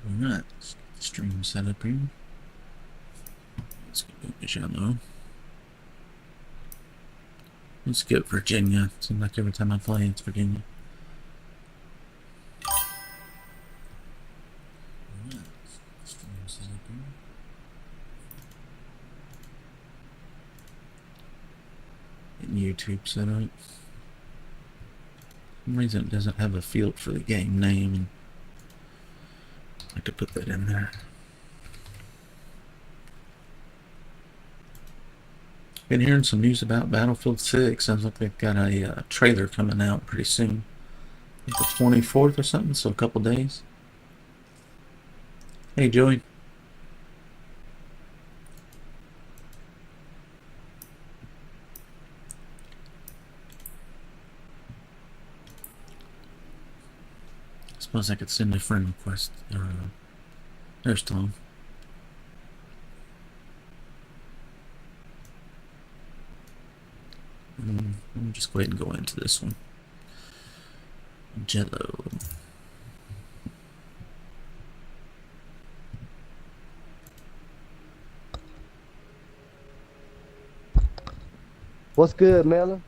Alright, stream setup here. Let's go to Jello. Let's get Virginia. Seems like every time I play it's Virginia. Alright, stream setup here. Getting YouTube set up. For some reason it doesn't have a field for the game name. I could put that in there. Been hearing some news about Battlefield 6. Sounds like they've got a trailer coming out pretty soon. I think the 24th or something, so a couple days. Hey, Joey. I suppose I could send a friend request. There's Tom. Let me just go ahead and go into this one. Jello. What's good, Mellon?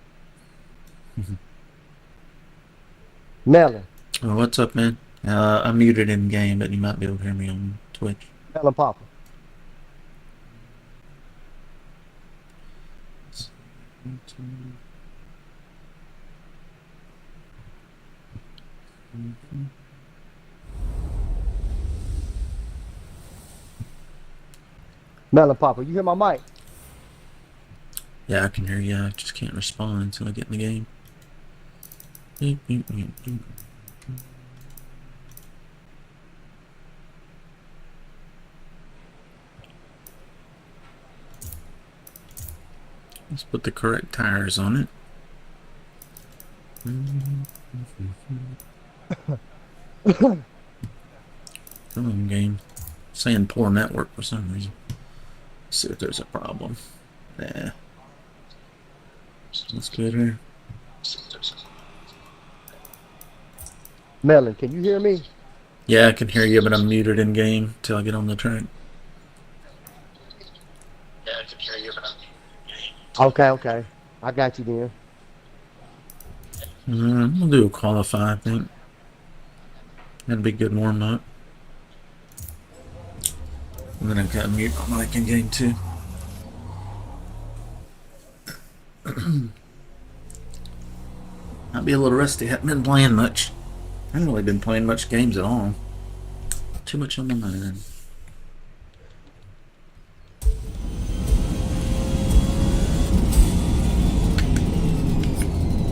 Mellon. Oh, what's up, man? I'm muted in game, but you might be able to hear me on Twitch. Mellonpopr. Mellonpopr, you hear my mic? Yeah, I can hear you. I just can't respond until I get in the game. Let's put the correct tires on it. Come on, game. Saying poor network for some reason. Let's see if there's a problem. Nah. That's good here. Mellon, can you hear me? Yeah, I can hear you, but I'm muted in game till I get on the track. Yeah, I can hear you, but I'm muted in game. Okay. I got you then. We'll do a qualify, I think. That'd be a good warm up. And then I've got a mute mic in game too. Might be a little rusty. Haven't been playing much. I haven't really been playing much games at all. Too much on my mind.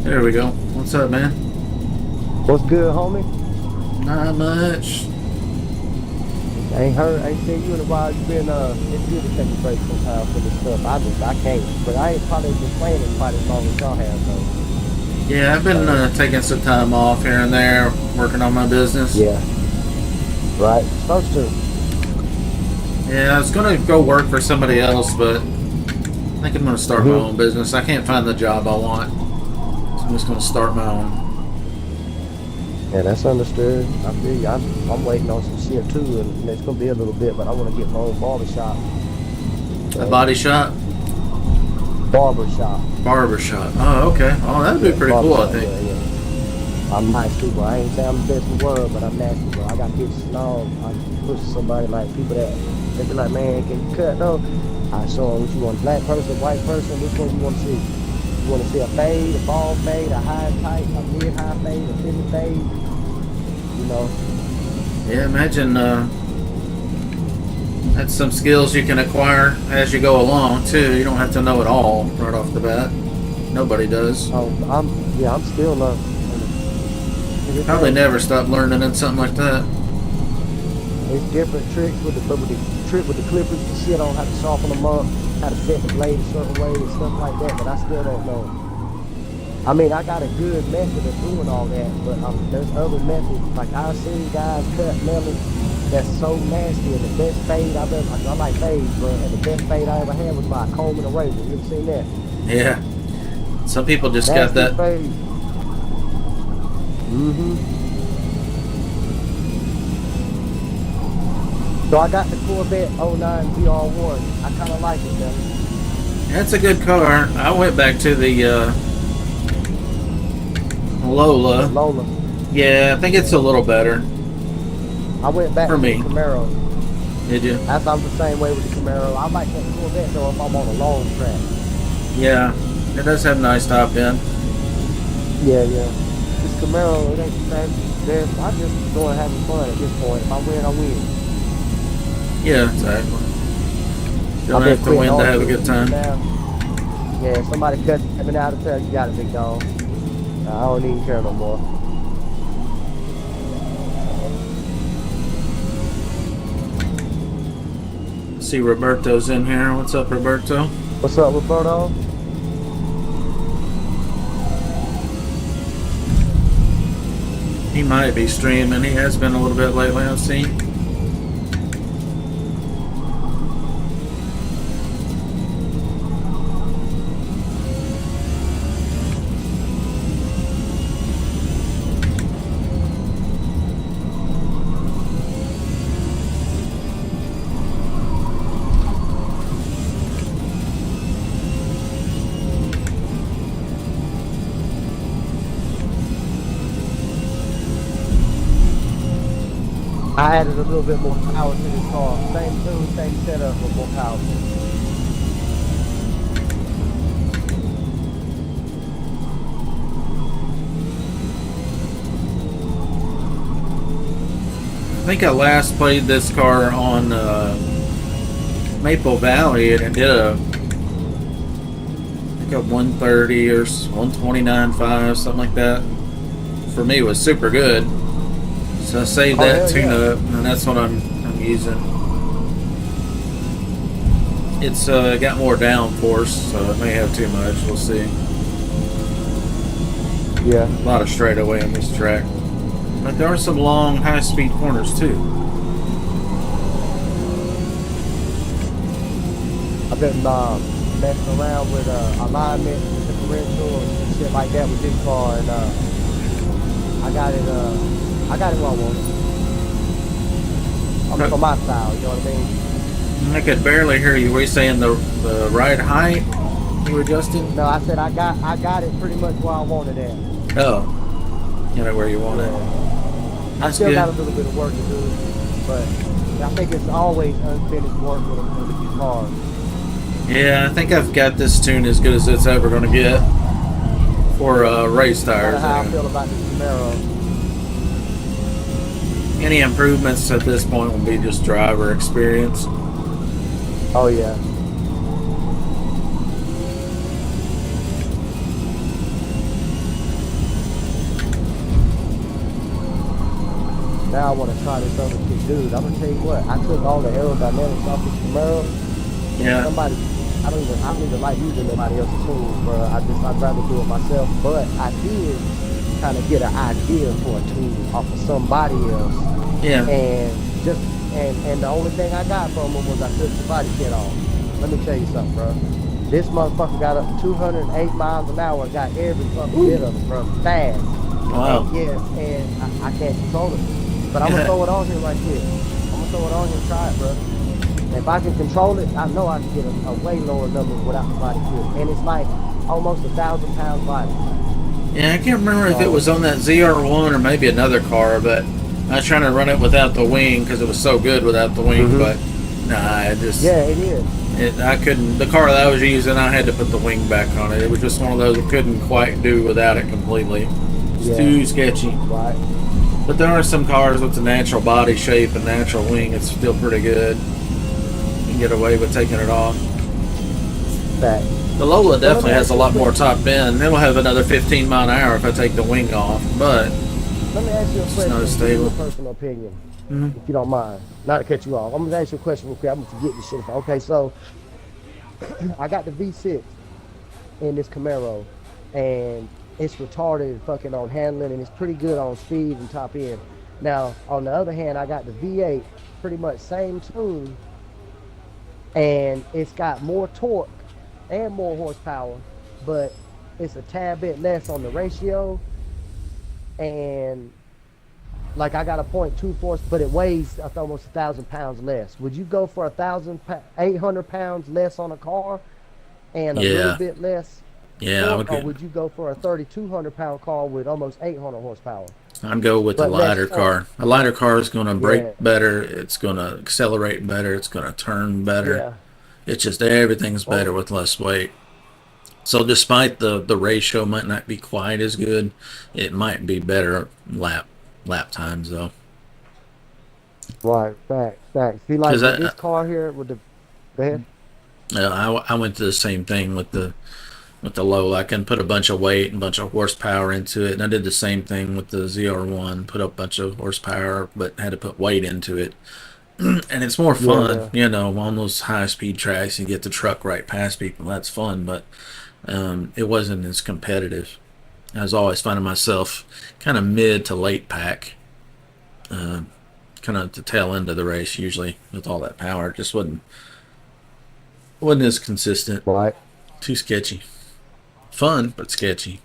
There we go. What's up, man? What's good, homie? Not much. Ain't seen you in a while. You been it's good to take a break sometimes for this stuff. I can't, but I ain't probably been playing it quite as long as y'all have though. Yeah, I've been taking some time off here and there, working on my business. Yeah. Right. Supposed to. Yeah, I was gonna go work for somebody else, but I think I'm gonna start my own business. I can't find the job I want, so I'm just gonna start my own. Yeah, that's understood. I feel you. I'm waiting on some shit too, and it's gonna be a little bit, but I want to get my own barbershop. A body shop? Barbershop. Barbershop. Oh, okay. Oh, that'd be pretty cool, I think. Yeah. I'm nice too, bro. I ain't saying I'm the best in the world, but I'm nasty, bro. I got bitches and all. I push somebody like people that they be like, man, can you cut though? I show them what you want, black person, white person, which one you want to see? You want to see a fade, a bald fade, a high tight, a mid-high fade, a thin fade? You know. Yeah, imagine that's some skills you can acquire as you go along too. You don't have to know it all right off the bat. Nobody does. Oh, I'm still Probably never stop learning in something like that. There's different tricks with the trick with the clippers and shit on how to sharpen them up, how to set the blade a certain way and stuff like that, but I still don't know. I mean, I got a good method of doing all that, but there's other methods. Like I've seen guys cut melons that's so nasty, and the best fade I've ever, I like fades, bro, and the best fade I ever had was by a comb and a razor. You ever seen that? Yeah. Some people just nasty got that. Fade. So I got the Corvette '09 VR1. I kind of like it, man. That's a good car. I went back to the Lola. The Lola. Yeah, I think it's a little better. I went back for to me. the Camaro. Did you? I'm the same way with the Camaro. I like that Corvette though if I'm on a long track. Yeah, it does have nice top end. Yeah. This Camaro, it ain't the same. I'm just going having fun at this point. If I win, I win. Yeah, exactly. Don't have to win to have a good time. Now. Yeah, if somebody cuts me out of town, you got it, big dog. I don't even care no more. See, Roberto's in here. What's up, Roberto? What's up, Roberto? He might be streaming. He has been a little bit lately, I've seen. I added a little bit more power to this car. Same tune, same setup, but more powerful. I think I last played this car on Maple Valley, and it did a 130 or 129.5, something like that. For me, it was super good. So I saved that tune-up, and that's what I'm using. It's got more downforce, so it may have too much. We'll see. Yeah. A lot of straightaway on this track. But there are some long, high-speed corners, too. I've been messing around with alignment, differential, and shit like that with this car, and I got it where I want it. For my style, you know what I mean? I could barely hear you. Were you saying the ride height you were adjusting? No, I said I got it pretty much where I wanted it. Oh. You know where you want it. I still got a little bit of work to do, but I think it's always unfinished work with a guitar. Yeah, I think I've got this tune as good as it's ever going to get for race tires. That's how I feel about this Camaro. Any improvements at this point will be just driver experience. Oh yeah. Now I want to try this other shit, dude. I'm gonna tell you what. I took all the aerodynamics off this Camaro. Yeah. I don't even like using nobody else's tools, bro. I'd rather do it myself. But I did kind of get an idea for a tool off of somebody else. Yeah. And the only thing I got from him was I took the body kit off. Let me tell you something, bro. This motherfucker got up to 208 miles an hour and got every fucking bit of it, bro. Fast. Wow. And yes, and I can't control it. But I'm gonna throw it on here right quick. I'm gonna throw it on here and try it, bro. If I can control it, I know I can get a way lower number without the body kit. And it's like almost 1,000 pounds lighter. Yeah, I can't remember if it was on that ZR1 or maybe another car, but I was trying to run it without the wing because it was so good without the wing, but nah, it just... Yeah, it is. I couldn't... The car that I was using, I had to put the wing back on it. It was just one of those I couldn't quite do without it completely. It's too sketchy. Right. But there are some cars with the natural body shape and natural wing. It's still pretty good. You can get away with taking it off. Fact. The Lola definitely has a lot more top end. It'll have another 15 mile an hour if I take the wing off, but let me ask you a question. Not as stable. Your personal opinion, if you don't mind. Not to cut you off. I'm going to ask you a question real quick. I'm going to forget this shit. Okay, so I got the V6 in this Camaro, and it's retarded fucking on handling, and it's pretty good on speed and top end. Now, on the other hand, I got the V8, pretty much same tune, and it's got more torque and more horsepower, but it's a tad bit less on the ratio. And like I got a .2 force, but it weighs almost 1,000 pounds less. Would you go for 800 pounds less on a car and a little Yeah, bit less yeah, I torque, would or get. would you go for a 3,200 pound car with almost 800 horsepower, I'd go with the but less lighter torque? car. A lighter car is going to brake Yeah, better. It's going to accelerate better. It's going to turn better. yeah. It's just everything's Oh, better with less weight. So despite the ratio might not be quite as good, it might be better lap times though. right. Facts. See, like Because with this car here, with the go ahead. I went to the same thing with the low. I can put a bunch of weight and a bunch of horsepower into it, and I did the same thing with the ZR1. Put a bunch of horsepower, but had to put weight into it. And it's more Yeah, fun, yeah. on those high speed tracks. You get the truck right past people. That's fun, but it wasn't as competitive. I was always finding myself kind of mid to late pack, uh, kind of the tail end of the race. Usually with all that power, it just wasn't as consistent. Right. Too sketchy. Fun, but sketchy.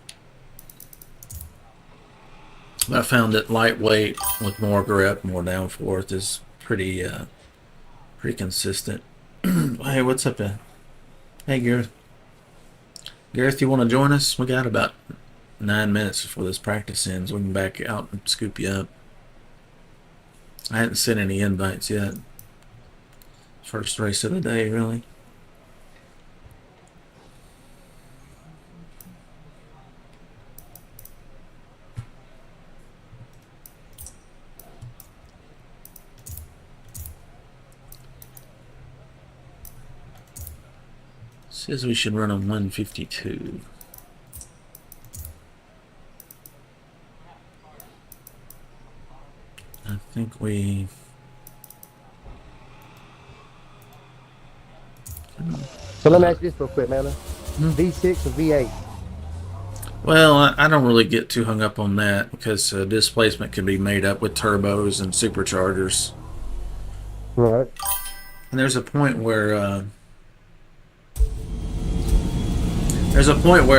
But I found that lightweight with more grip, more downforce is pretty consistent. Hey, what's up, man? Hey, Gareth. Gareth, you want to join us? We got about 9 minutes before this practice ends. We can back out and scoop you up. I hadn't sent any invites yet. First race of the day, really. Says we should run on 152. I think we... So let me ask you this real quick, man. Hmm. V6 or V8? Well, I don't really get too hung up on that because displacement can be made up with turbos and superchargers. Right. And there's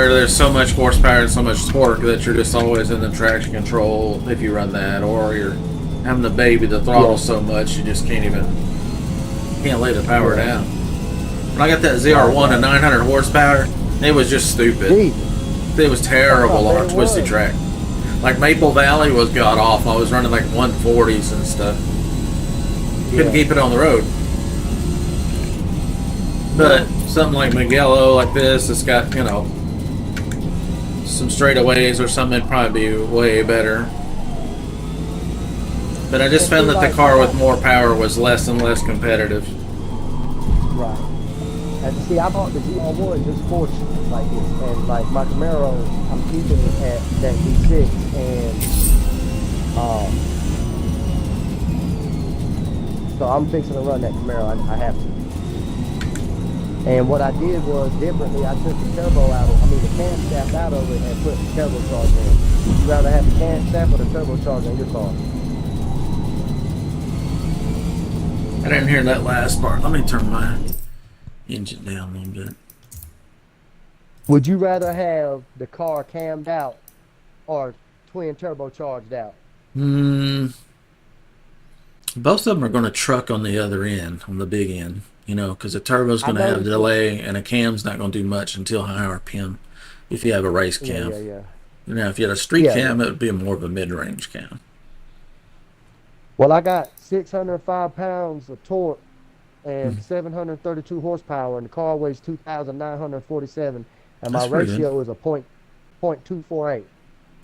there's so much horsepower and so much torque that you're just always in the traction control if you run that, or you're having to baby the throttle so much you just can't lay the power down. When I got that ZR1 at 900 horsepower, it was just stupid. Jesus. It was terrible I on a bet it twisty was. track. Like Maple Valley was god awful. I was running like 140s and stuff. Couldn't keep it on the road. But something like Mugello, like this, it's got, some straightaways or something, it'd probably be way better. But I just found that the car with more power was less and less competitive. Right. And see, I bought the ZR1 just for shit like this, and like my Camaro, I'm keeping it at that V6, and so I'm fixing to run that Camaro. I have to. And what I did was differently. I took the turbo out of, the camshaft out of it and put the turbocharger in. Would you rather have the camshaft or the turbocharger in your car? I didn't hear that last part. Let me turn my engine down a little bit. Would you rather have the car cammed out or twin turbocharged out? Both of them are going to truck on the other end, on the big end, because the turbo's going to have delay and a cam's not going to do much until high RPM if you have a race cam. Yeah. Now, if you had a street cam, it would be more of a mid-range cam. Well, I got 605 pounds of torque and 732 horsepower, and the car weighs 2,947, and my ratio is a .248.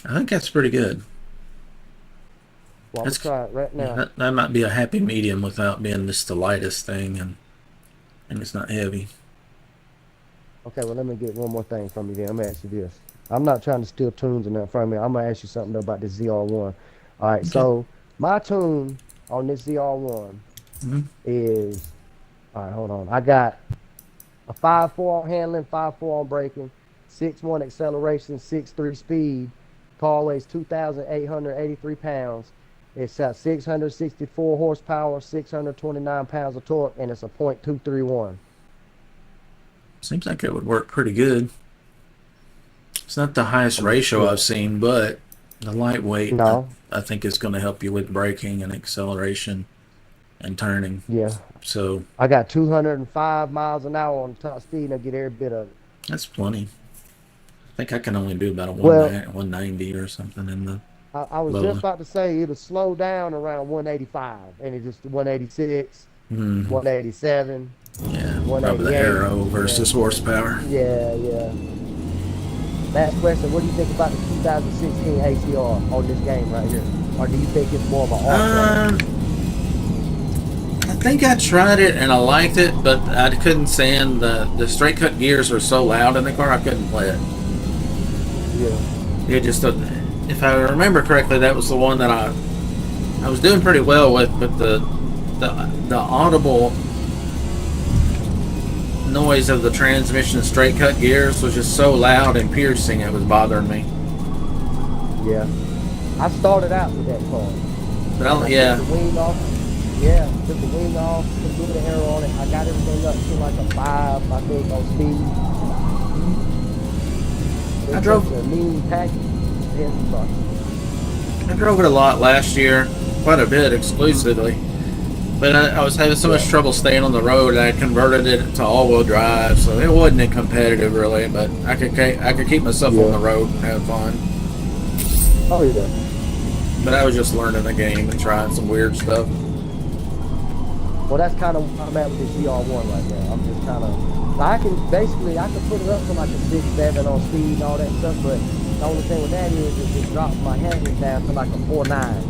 I think that's pretty good. Well, I'm going to try it right now. That might be a happy medium without being just the lightest thing, and it's not heavy. Okay, well, let me get one more thing from you then. I'm going to ask you this. I'm not trying to steal tunes or nothing from you. I'm going to ask you something though about this ZR1. All right, okay. So my tune on this ZR1 is, all right, hold on. I got a 5.4 on handling, 5.4 on braking, 6.1 acceleration, 6.3 speed. Car weighs 2,883 pounds. It's got 664 horsepower, 629 pounds of torque, and it's a .231. Seems like it would work pretty good. It's not the highest ratio I've seen, but The lightweight, No, I think, is going to help you with braking and acceleration and turning. yeah. So I got 205 miles an hour on top speed, and I get every bit of it. that's plenty. I think I can only do about a Well, 190 or something in the I was just Lola. about to say it'll slow down around 185, and it just 186, Hmm. 187, Yeah, probably the 188. aero Yeah, versus horsepower. yeah, yeah. Last question: what do you think about the 2016 ACR on this game right here? Or do you think it's more of an art track? Um, I think I tried it and I liked it, but I couldn't stand the straight cut gears were so loud in the car I couldn't play it. Yeah, It just, if I remember correctly, that was the one that I was doing pretty well with, but the audible noise of the transmission straight cut gears was just so loud and piercing it was bothering me. yeah. I started out with that car. But And I yeah, took the wing off. Yeah, took the wing off, put a little bit of air on it. I got everything up to like a 5, I think, on speed. I It's drove just a mean package. And, I drove it a lot last year, quite a bit exclusively. But I was having so much yeah, trouble staying on the road. I converted it to all-wheel drive, so it wasn't competitive really. But I could keep myself on the yeah. road and have fun. Oh, yeah. But I was just learning the game and trying some weird stuff. Well, that's kind of where I'm at with this GR1 right now. I'm just kind of, I can put it up to like a 6, 7 on speed and all that stuff, but the only thing with that is it drops my handling down to like a 4.9.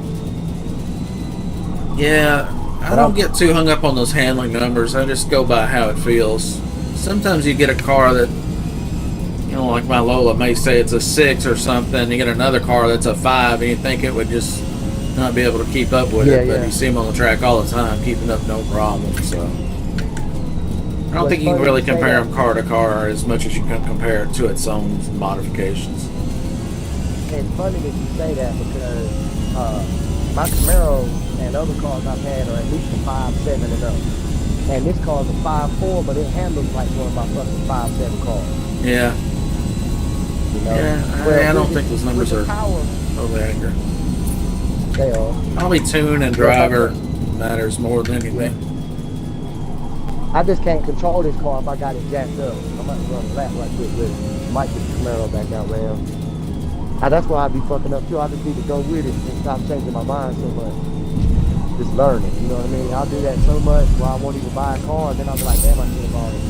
Yeah, I But don't I'm, get too hung up on those handling numbers. I just go by how it feels. Sometimes you get a car that, like my Lola may say it's a 6 or something. You get another car that's a 5, and you think it would just not be able to keep up with yeah, it. But yeah. you see them on the track all the time, keeping up no problem. So I don't Well, think it's you can funny you really say compare that. them car to car as much as you can compare it to its own modifications. It's funny that you say that because my Camaro and other cars I've had are at least a 5.7 and up. And this car's a 5.4, but it handles like one of my fucking 5.7 cars. Yeah, You know? yeah. I don't think those With numbers the are power, totally accurate. they are. Probably tune and Yeah, driver matters more than yeah. anything. I just can't control this car if I got it jacked up. I'm about to run a lap right quick with it. Might get the Camaro back out round. That's why I be fucking up too. I just need to go with it and stop changing my mind so much. Just learn it, you know what I mean? I'll do that so much where I won't even buy a car, and then I'll be like, damn, I should have bought it.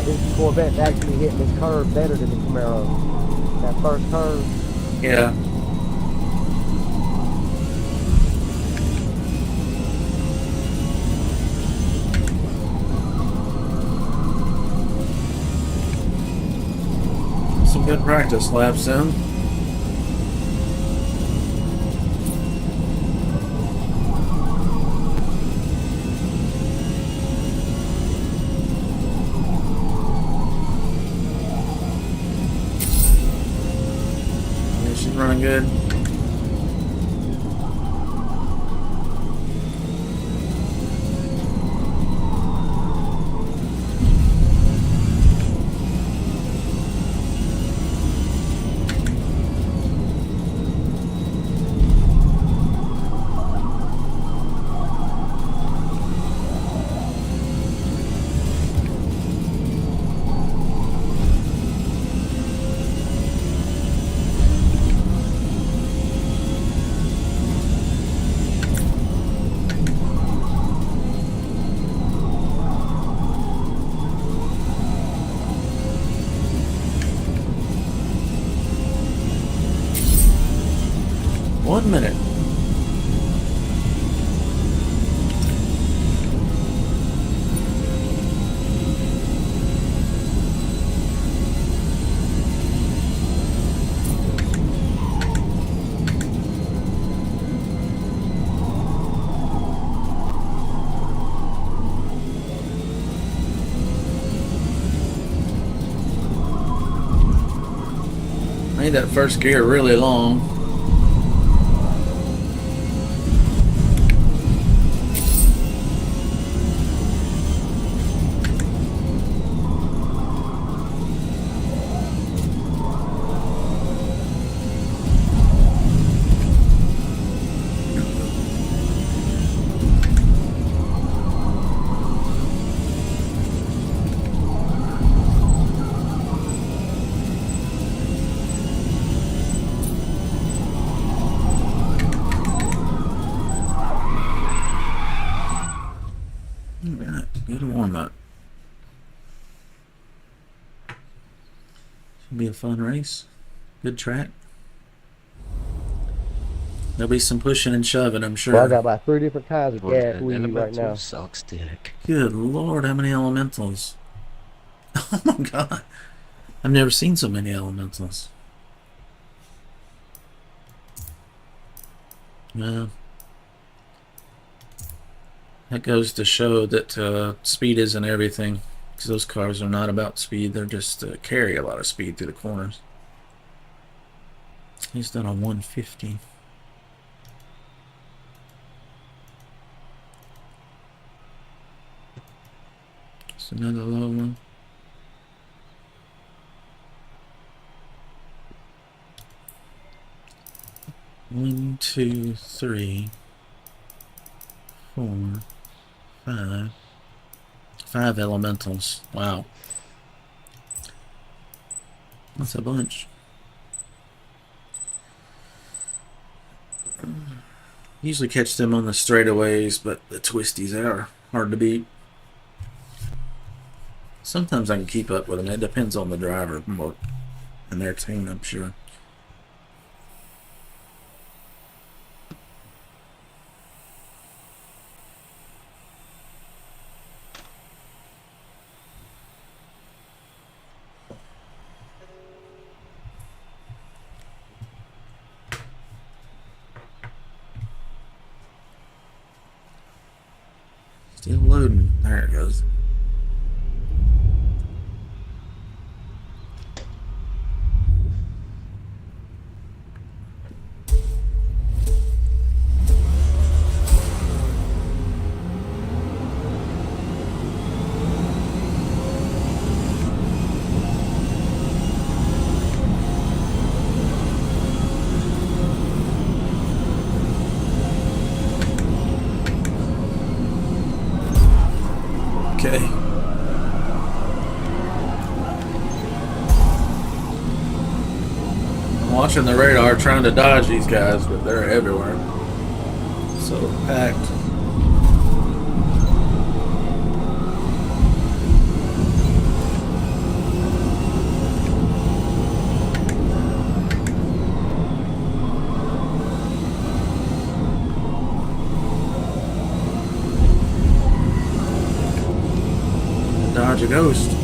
This Corvette's actually hitting this curve better than the Camaro. That first curve, Yeah. Some good practice laps in. Yeah, she's running good. One minute. Made that first gear really long. Good warm up. Should be a fun race. Good track. There'll be some pushing and shoving, I'm sure. Well, I got about 3 different kinds of Running gas an we use right elemental now. sock stick. Good Lord, how many elementals? Oh my God. I've never seen so many elementals. Well, that goes to show that speed isn't everything. Because those cars are not about speed. They're just carry a lot of speed through the corners. He's done a 150. It's another low one. One, two, three, 4, 5. 5 elementals. Wow. That's a bunch. Usually catch them on the straightaways, but the twisties are hard to beat. Sometimes I can keep up with them. It depends on the driver more and their team, I'm sure. Still loading. There it goes. Okay. I'm watching the radar trying to dodge these guys, but they're everywhere. So packed. Dodge a ghost.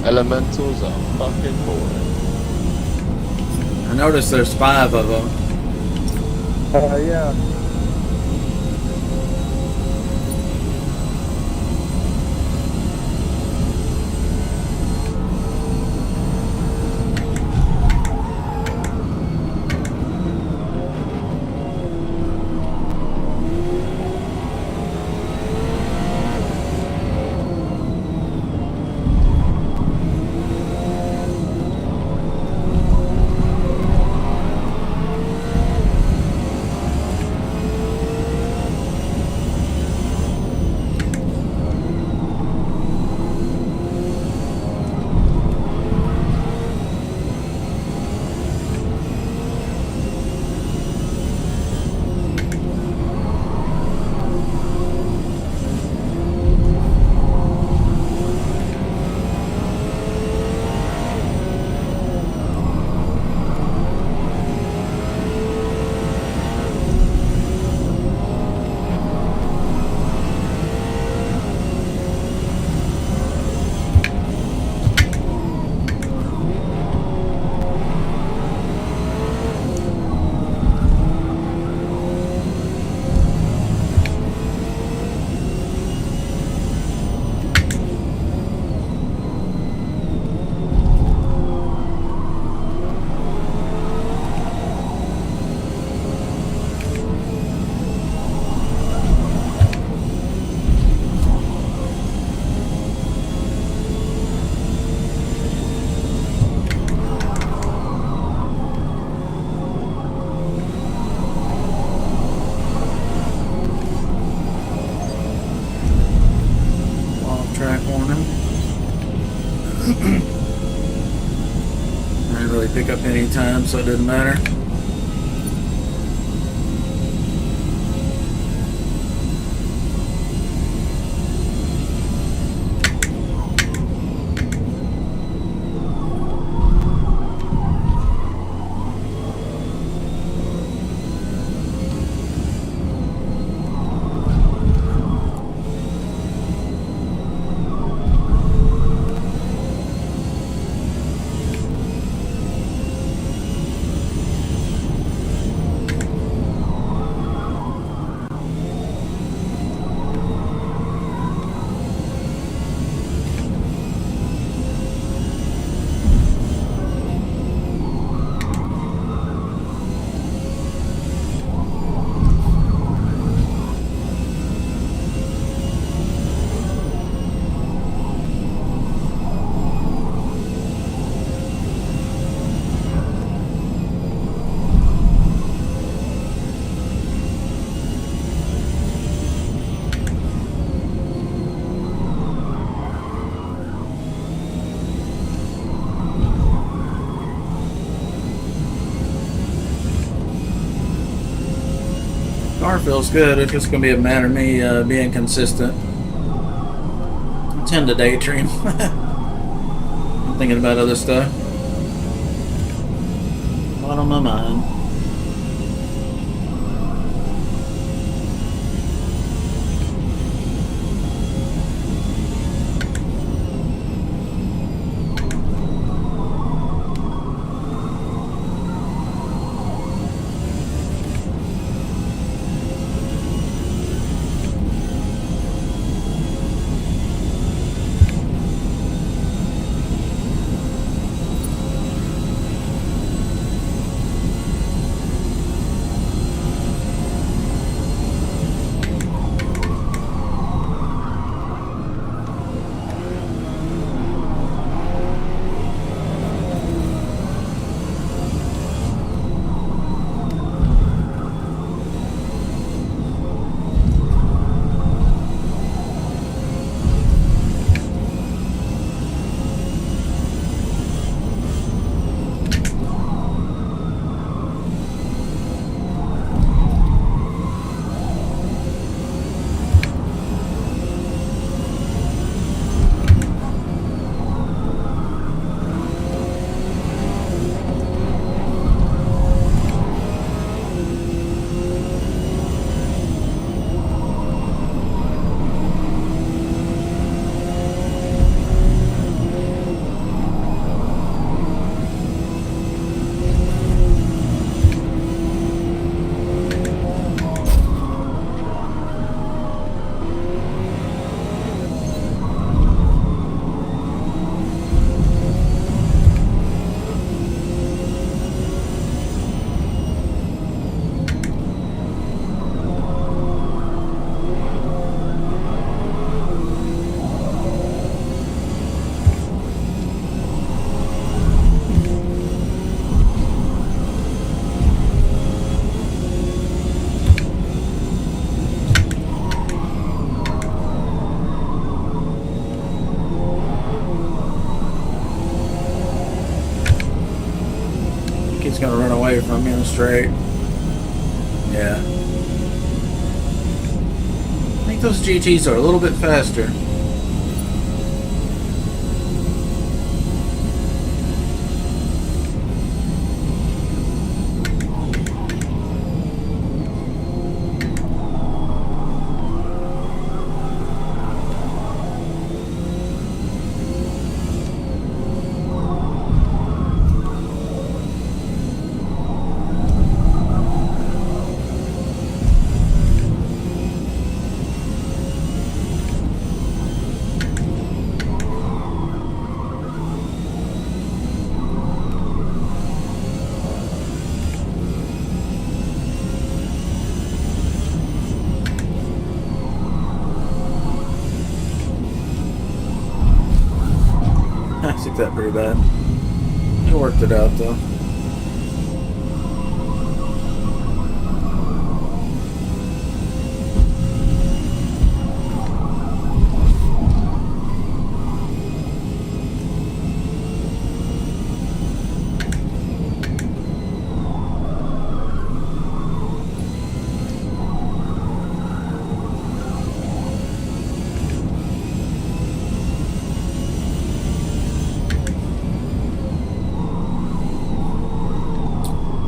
Elementals are fucking boring. I noticed there's 5 of them. Yeah. up anytime, so it doesn't matter. Car feels good. It's just going to be a matter of me being consistent. I tend to daydream. I'm thinking about other stuff. Not on my mind. He's gonna run away from me in the straight. Yeah. I think those GTs are a little bit faster. I took that pretty bad. I worked it out though.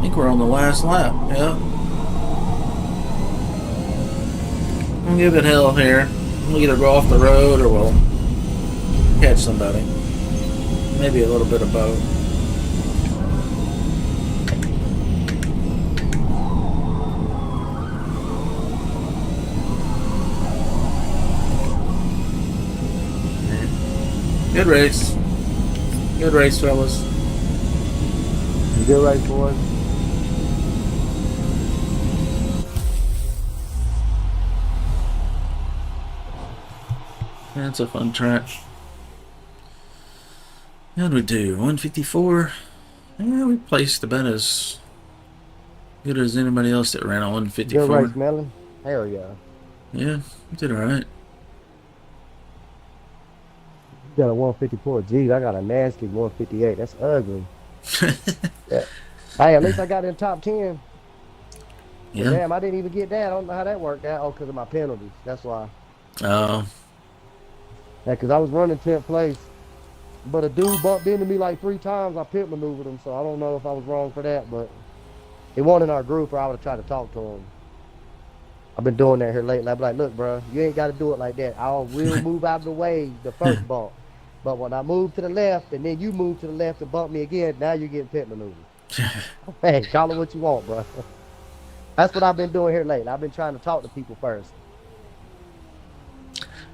think we're on the last lap. Yeah. We'll give it hell here. We'll either go off the road or we'll catch somebody. Maybe a little bit of both. Good race. Good race, fellas. Good race, boys. That's a fun track. How'd we do? 154? Yeah, we placed about as good as anybody else that ran on 154. Good race, Mellon. Hell yeah. Yeah, we did alright. You got a 154. Geez, I got a nasty 158. That's ugly. Yeah. Hey, at least I got in top 10. Yeah. Damn, I didn't even get that. I don't know how that worked out. Oh, because of my penalties. That's why. Oh. Yeah, because I was running 10th place. But a dude bumped into me like 3 times. I pit maneuvered him, so I don't know if I was wrong for that. But it wasn't in our group, or I would have tried to talk to him. I've been doing that here lately. I'd be like, look, bro, you ain't got to do it like that. I'll move out of the way the first bump. But when I move to the left, and then you move to the left and bump me again, now you're getting pit maneuvered. Hey, call it what you want, bro. That's what I've been doing here lately. I've been trying to talk to people first.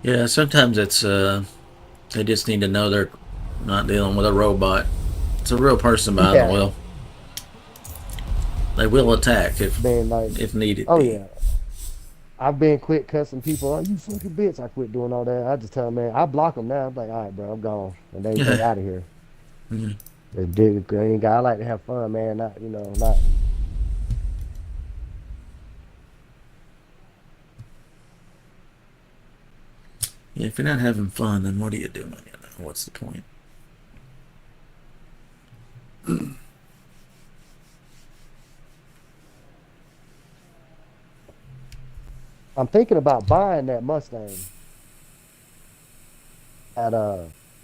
Yeah, sometimes it's they just need to know they're not dealing with a robot. It's a real person behind the wheel. They will attack if needed. Oh yeah. I've been quit cussing people. Oh, you fucking bitch. I quit doing all that. I just tell them, man, I block them now. I'm like, all right, bro, I'm gone. And they get out of here. Mm-hmm. I like to have fun, man. Not. Yeah, if you're not having fun, then what are you doing? You know, what's the point? I'm thinking about buying that Mustang. That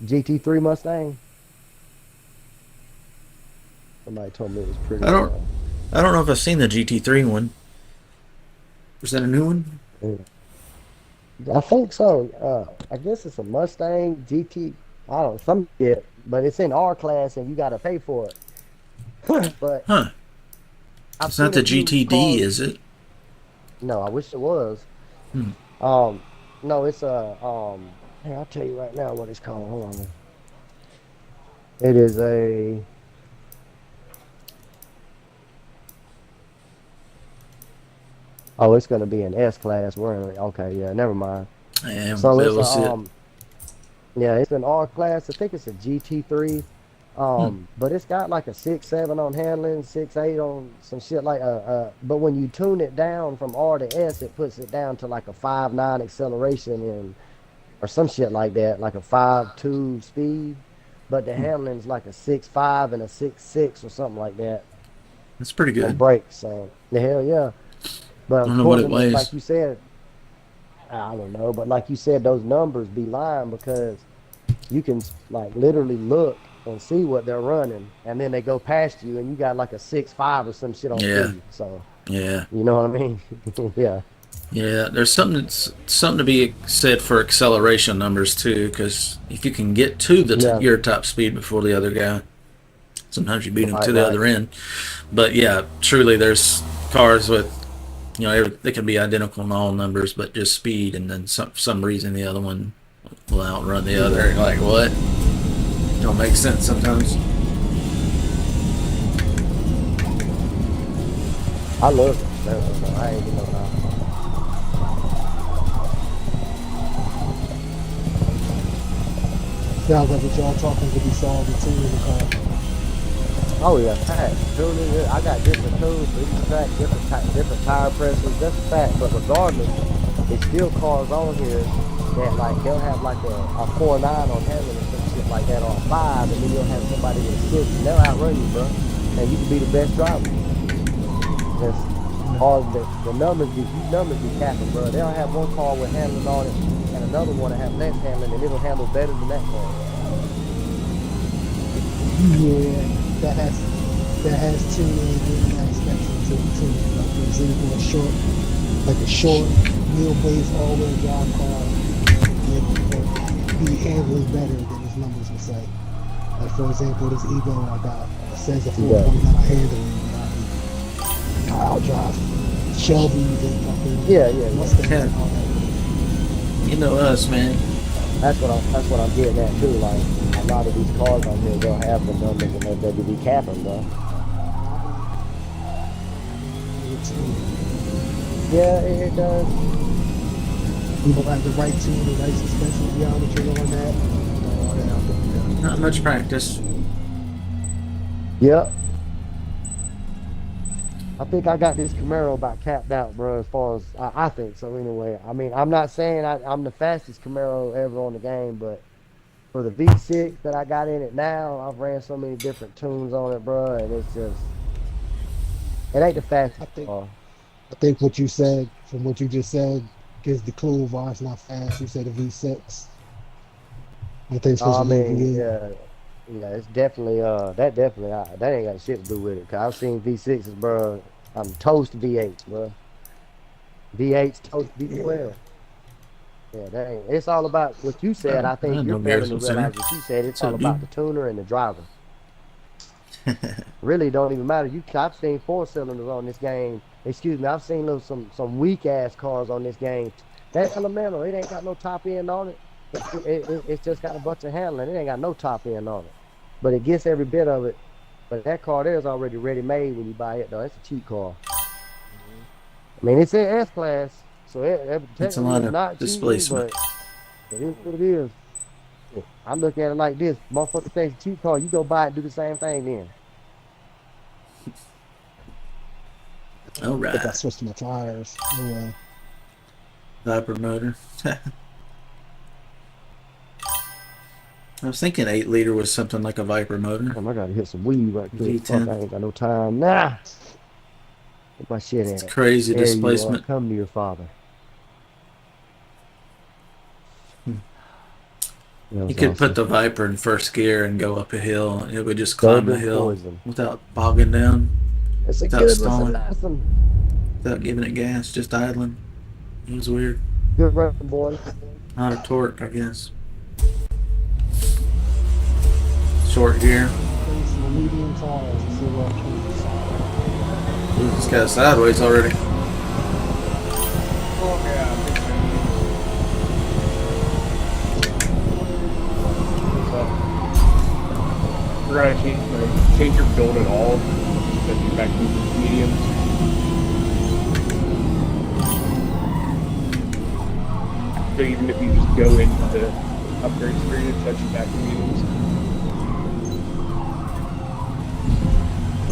GT3 Mustang. Somebody told me it was pretty. I don't know if I've seen the GT3 one. Is that a new one? Yeah. I think so. I guess it's a Mustang GT. I don't know, some shit, but it's in R class and you got to pay for it. But it's not the GTD, is it? No, I wish it was. No, it's a here, I'll tell you right now what it's called. Hold on. It is a it's gonna be an S class. Okay, yeah, never mind. So it's yeah, it's an R class. I think it's a GT3. But it's got like a 6.7 on handling, 6.8 on some shit like but when you tune it down from R to S, it puts it down to like a 5.9 acceleration and or some shit like that, like a 5.2 speed. But the handling's like a 6.5 and a 6.6 or something like that. That's pretty good. On brakes, so the hell yeah. But I don't know what it weighs. Like you said, I don't know, but like you said, those numbers be lying because you can like literally look and see what they're running, and then they go past you, and you got like a 6.5 or some shit on speed. So yeah, you know what I mean? Yeah. Yeah, there's something to be said for acceleration numbers too, because if you can get to your top speed before the other guy, sometimes you beat them to the other end. But yeah, truly, there's cars with they can be identical in all numbers, but just speed, and then for some reason the other one will outrun the other. You're like, what? Don't make sense sometimes. I love it. I ain't know how. Sounds like what y'all talking to be solved too in the car. Oh yeah, I got different tools for each track, different tire pressures. That's a fact. But regardless, there's still cars on here that like they'll have like a 4.9 on handling and some shit like that on 5, and then you'll have somebody with a 6, and they'll outrun you, bro. And you can be the best driver. That's all the numbers. These numbers be capping, bro. They'll have one car with handling on it, and another one that have less handling, and it'll handle better than that car. Yeah, that has tuning in. tuning. Like for example, a short wheelbase all-wheel drive car would be handling better than his numbers would say. Like for example, this Evo I got, it says a Yeah. 4.9 handling, but I'll drive Shelby's and fucking Yeah. Mustangs Yeah. and all that. You know us, man. That's what I'm getting at too. Like a lot of these cars on here don't have the numbers and they be capping, bro. Yeah, it does. You don't have the right tune, the right suspension geometry on that. All that out there. Not much practice. Yep. I think I got this Camaro about capped out, bro. As far as I think so, anyway. I mean, I'm not saying I'm the fastest Camaro ever on the game, but for the V6 that I got in it now, I've ran so many different tunes on it, bro, and it ain't the fastest car. I think what you said, from what you just said, gives the clue why it's not fast. You said a V6. I think it's supposed I to be a mean, V8. yeah, it's definitely that ain't got shit to do with it. Cause I've seen V6s, bro. I'm toast V8s, bro. V8s toast V12. Yeah, that ain't. It's all about what you said. I think I you're know failing to miracles in realize it. what you said. It's So all about the tuner and the driver. Really don't even matter. I've seen 4 cylinders on this game. Excuse me, I've seen some weak ass cars on this game. That elemental, it ain't got no top end on it. It's just got a bunch of handling. It ain't got no top end on it, but it gets every bit of it. But that car there is already ready made when you buy it, though. It's a cheap car. I mean, it's in S class, so It's a technically lot it's of not cheating, displacement. but it is what it is. I look at it like this: motherfucker thinks it's a cheap car, you go buy it and do the same thing then. All I think I right. switched my tires. Oh, well. Viper motor. I was thinking 8 liter was something like a Viper motor. Damn, I gotta hit some weed right quick. Fuck, V10. I ain't got no time. Nah, put my shit It's in it. crazy There you are. displacement. Come to your father. That You was could awesome. put the Viper in first gear and go up a hill, and it would just climb the Golden hill poison. without bogging down, It's a without good stalling, lesson. without giving it gas, just idling. It was weird. Good run, boy. Not a torque, I guess. Short gear. Play some medium tires and see what comes. Ooh, this guy's sideways already. We're gonna change your build at all. Then you're back to mediums. So even if you just go into the upgrade screen and touch you back to mediums.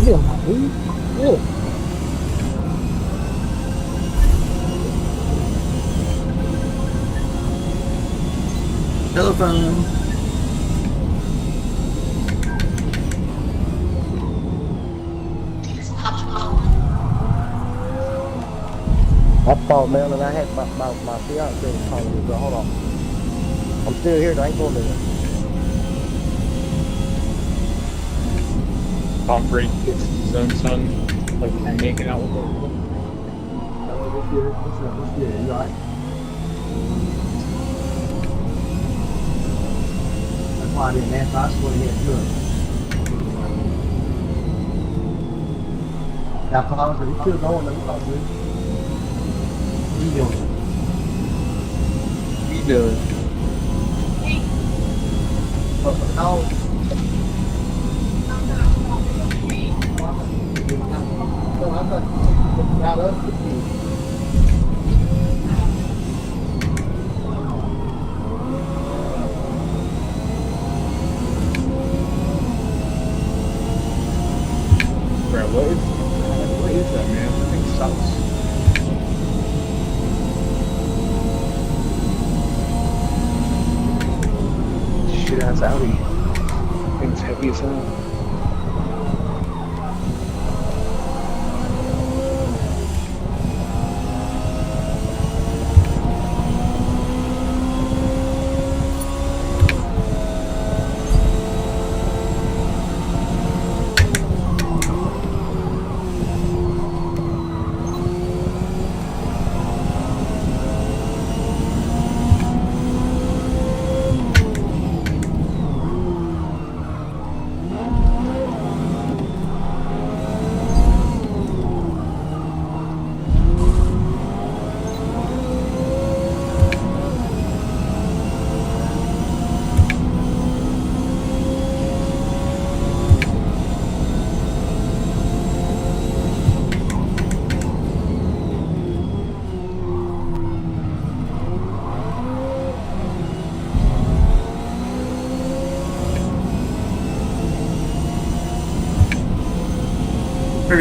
Yeah, my dude. Yeah. Telephone. I thought, man, and I had my fiance was calling me, but hold on. I'm still here. I ain't going nowhere. Tom Brady kisses his own son, like he's making out with him. What's good? What's good? You all right? That's why I didn't answer. I just went ahead and look. Now, Paul, he's still going. Let me talk to him. What are you doing? What are you doing? No. No, I thought you got us to be. Bro, what is that, man? That thing sucks. Shit ass Audi. Thing's heavy as hell.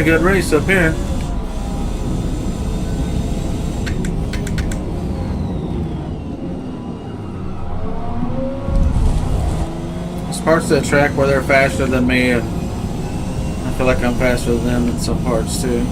pretty good race up here. There's parts of the track where they're faster than me, and I feel like I'm faster than them in some parts too.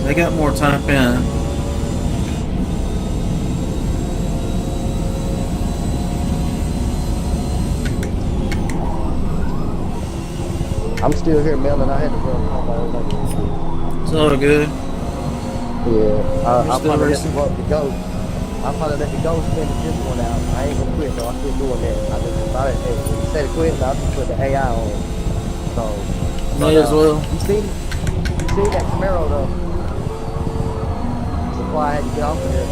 They got more top in. I'm still here, Mellon. I had to run on my own like It's all good. Yeah, I'll still probably let racing? the ghost. I'll probably let the ghost finish this one out. I ain't gonna quit though. I quit doing that. Instead of quitting, I'll just put the AI on. So May as well. You see that Camaro though? That's why I had to get off of there.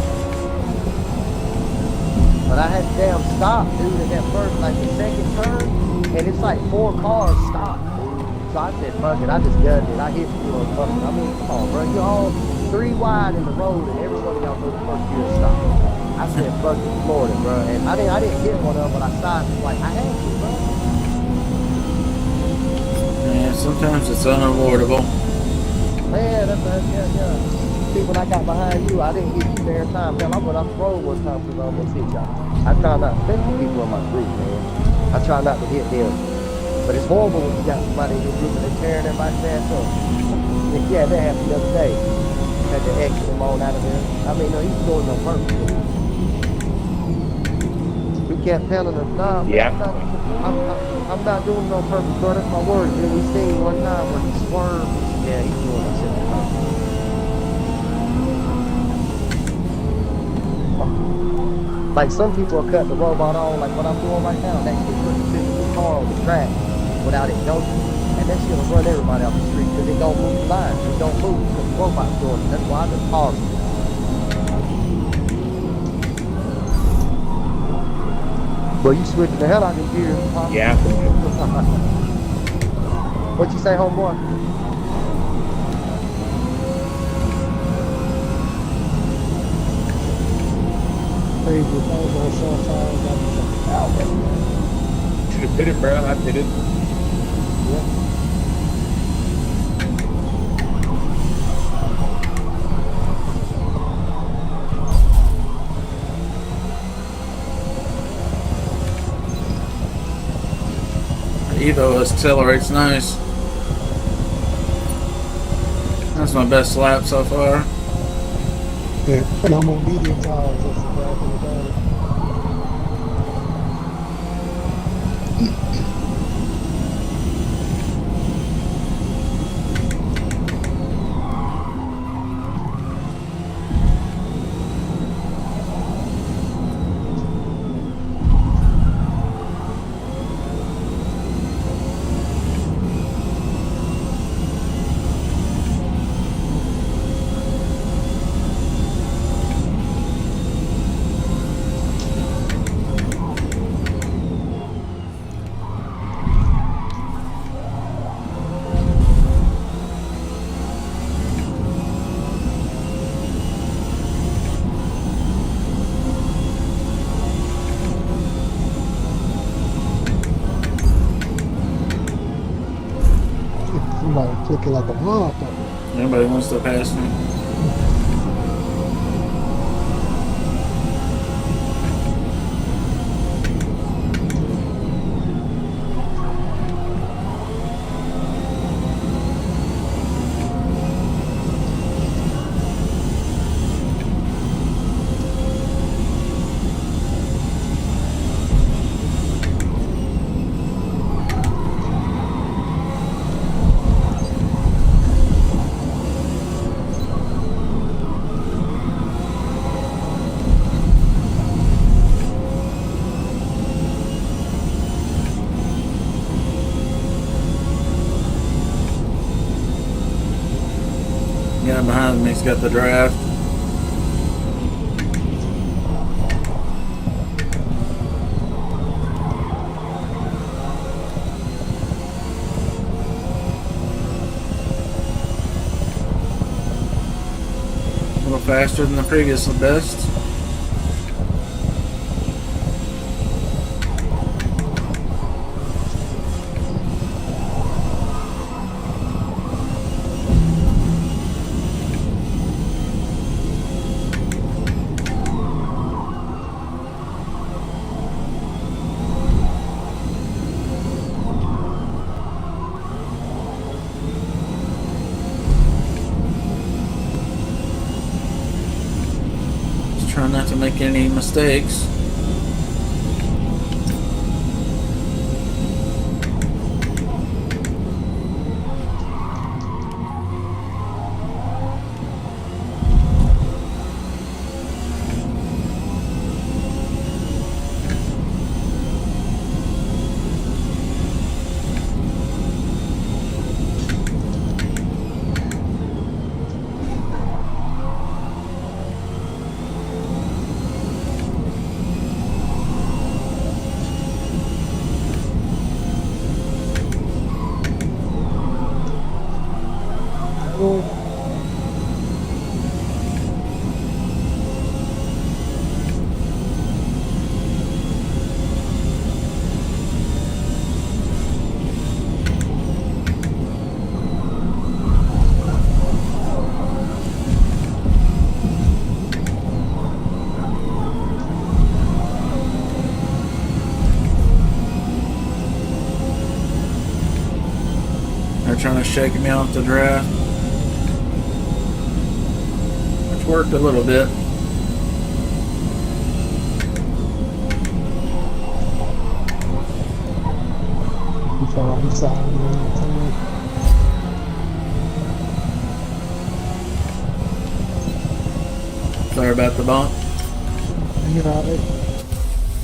But I had to damn stop, dude, at that first, like the second turn, and it's like 4 cars stopped, dude. So I said, fuck it, I just gunned it. I hit you on fucking, I mean, come on, bro. You're all 3 wide in the road, and every one of y'all know the first gear stop. I said, fuck it, Florida, bro. And I didn't hit one of them, but I stopped. Like, I had to, bro. Yeah, sometimes it's unavoidable. Man, yeah. See, when I got behind you, I didn't hit you there in time. Man, I went off the road one time because I almost hit y'all. I try not to hit people in my group, man. I try not to hit them. But it's horrible when you got somebody in your group and they're tearing everybody's ass up. Yeah, that happened the other day. Had to exit him on out of there. I mean, no, he was doing it on purpose. He kept telling us, nah, man, Yeah. I'm not doing it on purpose, bro. That's my word. Then we seen one time where he swerved. Yeah, he's doing that shit on purpose. Like some people will cut the robot on, like what I'm doing right now, and actually put the physical car on the track without it joking. And that shit'll run everybody off the street because it don't move the line. It don't move because the robot's doing it. That's why I just pause it. Well, you switching the hell out of your gears, huh? Yeah. What you say, homeboy? Crazy. If I was on short tires, I'd be like, "Ow, man." Should have did it, bro. I did it. Evo accelerates nice. That's my best lap so far. Yeah, and I'm on medium tires. That's the bad thing about it. Somebody clicking like a motherfucker. Nobody wants to pass me. Right behind me, he's got the draft. A little faster than the previous best. Just trying not to make any mistakes. They're trying to shake me off the draft, which worked a little bit. You fell off the side. Sorry about the bump. You're alright.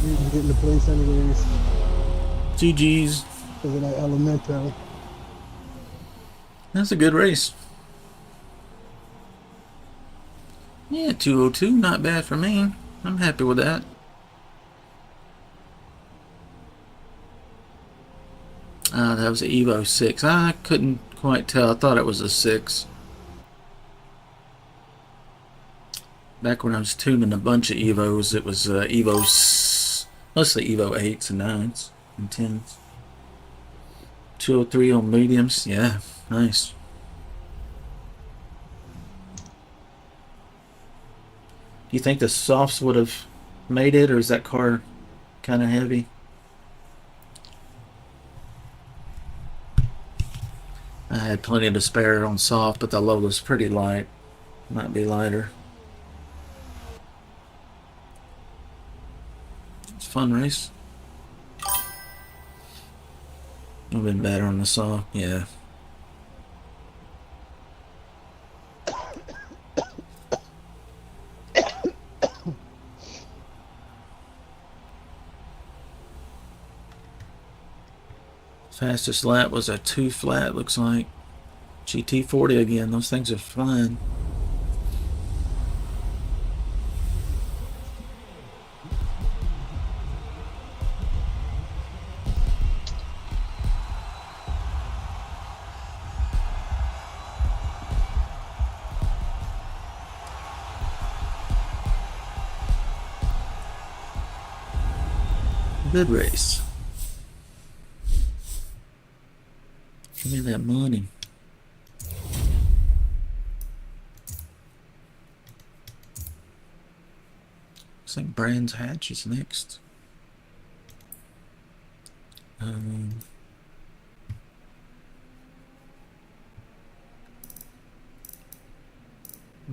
You can get in the place anyways. GG's. Because of that elemental. That's a good race. Yeah, 202, not bad for me. I'm happy with that. That was an Evo 6. I couldn't quite tell. I thought it was a 6. Back when I was tuning a bunch of Evos, it was mostly Evo 8s and 9s and 10s. 203 on mediums. Yeah, nice. Do you think the softs would have made it, or is that car kind of heavy? I had plenty to spare on soft, but the low was pretty light. Might be lighter. It's a fun race. Would have been better on the soft, yeah. Fastest lap was a 2 flat, looks like. GT40 again, those things are flying. Good race. Give me that money. Looks like Brands Hatch is next. Or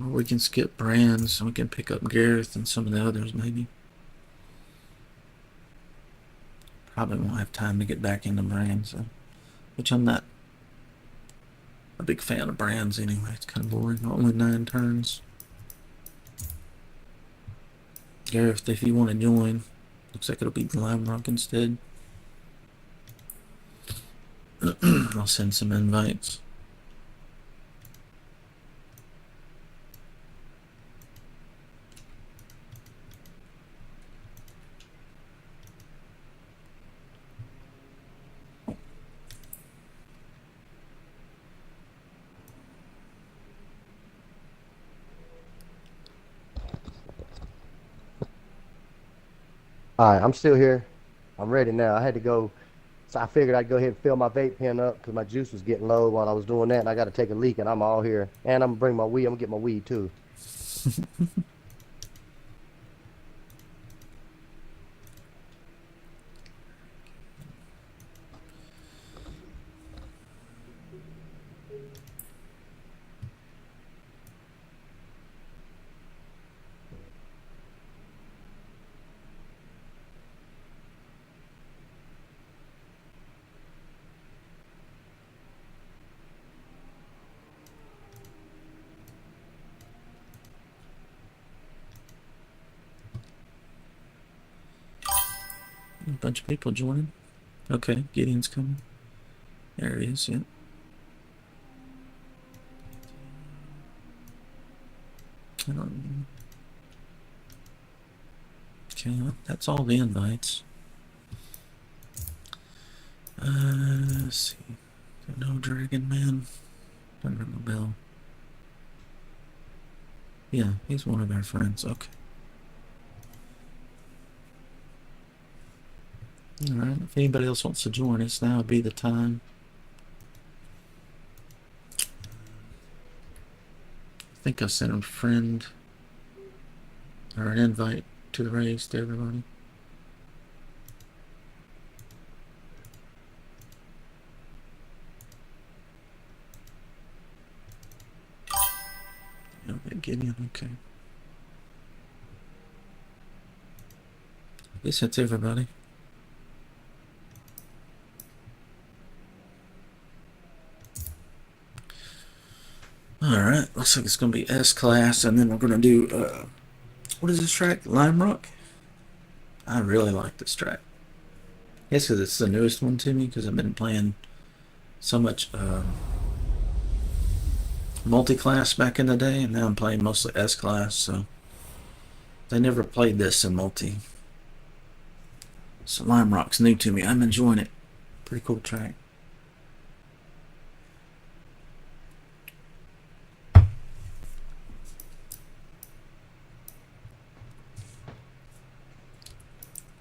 we can skip Brands and we can pick up Gareth and some of the others maybe. Probably won't have time to get back into Brands, so. Which I'm not a big fan of Brands anyway. It's kind of boring. Only 9 turns. Gareth, if you want to join, looks like it'll be Lime Rock instead. I'll send some invites. All right, I'm still here. I'm ready now. I had to go, so I figured I'd go ahead and fill my vape pen up because my juice was getting low while I was doing that, and I got to take a leak, and I'm all here. And I'm gonna bring my weed. I'm gonna get my weed too. A bunch of people joining. Okay, Gideon's coming. There he is. Yep. I don't. Okay, well, that's all the invites. Let's see. No Dragon Man. Don't ring a bell. Yeah, he's one of our friends. Okay. Alright, if anybody else wants to join us, now would be the time. I think I sent a friend or an invite to the race to everybody. Okay, Gideon, okay. I guess that's everybody. Alright, looks like it's going to be S-Class, and then we're going to do, what is this track? Lime Rock? I really like this track. I guess because it's the newest one to me, because I've been playing so much multi-class back in the day, and now I'm playing mostly S-Class, so they never played this in multi. So Lime Rock's new to me. I'm enjoying it. Pretty cool track.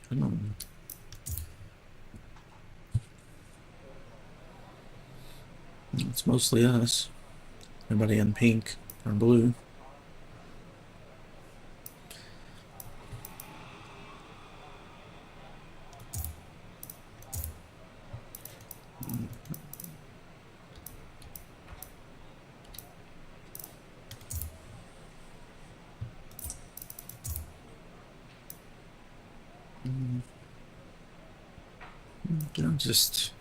Come on. It's mostly us. Everybody in pink or blue. Just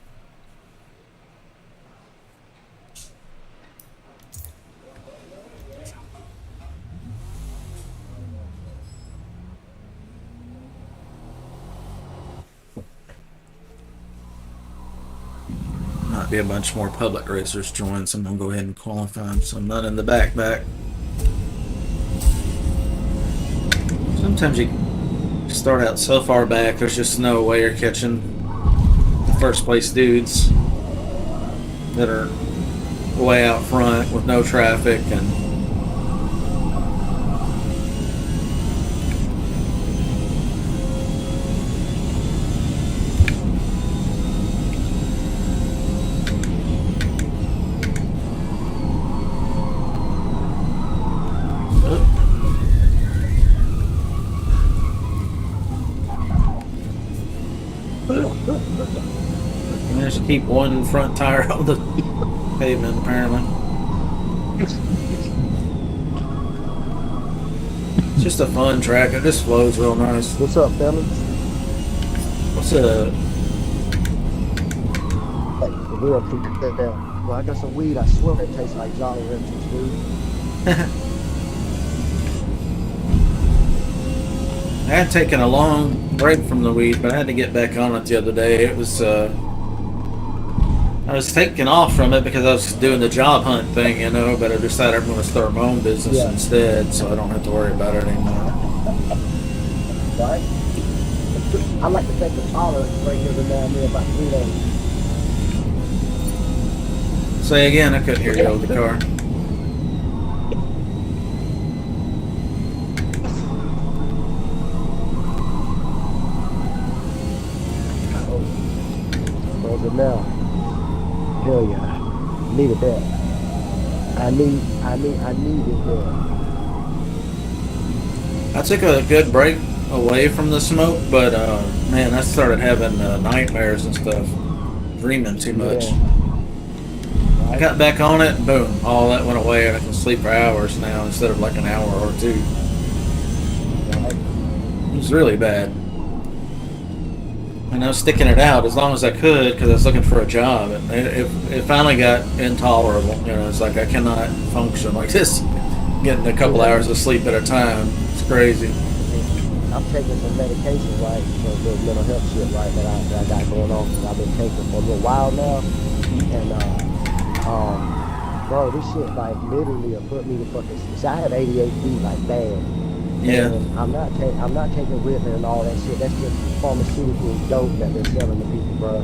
might be a bunch more public racers join, so I'm gonna go ahead and qualify so I'm not in the back. Sometimes you start out so far back, there's just no way you're catching first place dudes that are way out front with no traffic and managed to keep one front tire on the pavement, apparently. It's just a fun track. It just flows real nice. What's up, fellas? What's up? Hey, the real people sit down. Well, I got some weed. I swear it tastes like Jolly Ranchers, dude. I had taken a long break from the weed, but I had to get back on it the other day. It was, I was taking off from it because I was doing the job hunt thing, you know, but I decided I'm going to start my own business instead, so I don't have to worry about it anymore. Right? I like to take the tolerance break every now and then about 3 days. Say again, I couldn't hear you over the car. now. Hell yeah. Needed that. I needed that. I took a good break away from the smoke, but man, I started having nightmares and stuff, dreaming too much. Yeah. I got back on it, and boom, all that went away, and I can sleep for hours now instead of like an hour or two. Right. It was really bad. And I was sticking it out as long as I could because I was looking for a job. And it finally got intolerable. You know, it's like I cannot function like this, getting a couple hours of sleep at a time. It's crazy. I'm taking some medication, right, for the mental health shit, right, that I got going on. Cause I've been taking for a little while now, and bro, this shit like literally put me to fucking. See, I have ADHD like bad. Yeah. And I'm not taking Ritalin and all that shit. That's just pharmaceutical dope that they're selling to people, bro.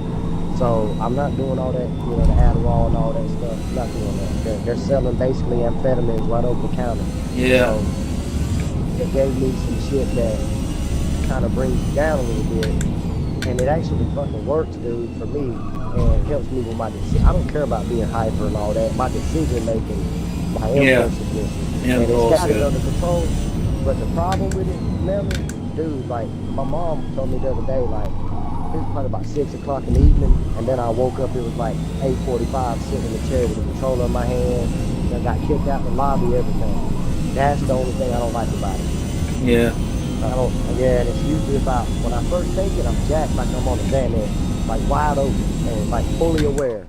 So I'm not doing all that, you know, the Adderall and all that stuff. I'm not doing that. They're selling basically amphetamines right over the counter. Yeah. So it gave me some shit that kind of brings you down a little bit, and it actually fucking works, dude, for me, and helps me with my decision. I don't care about being hyper and all that. My decision making, my impulsiveness, and it's got it under control. But the problem with it, Melvin, dude, like my mom told me the other day, like it was probably about 6 o'clock in the evening, and then I woke up. It was like 8:45, sitting in the chair with the controller in my hand. And I got kicked out the lobby, everything. That's the only thing I don't like about it. Yeah. Yeah, and it's usually about, when I first take it, I'm jacked like I'm on the van there, like wide open and like fully aware,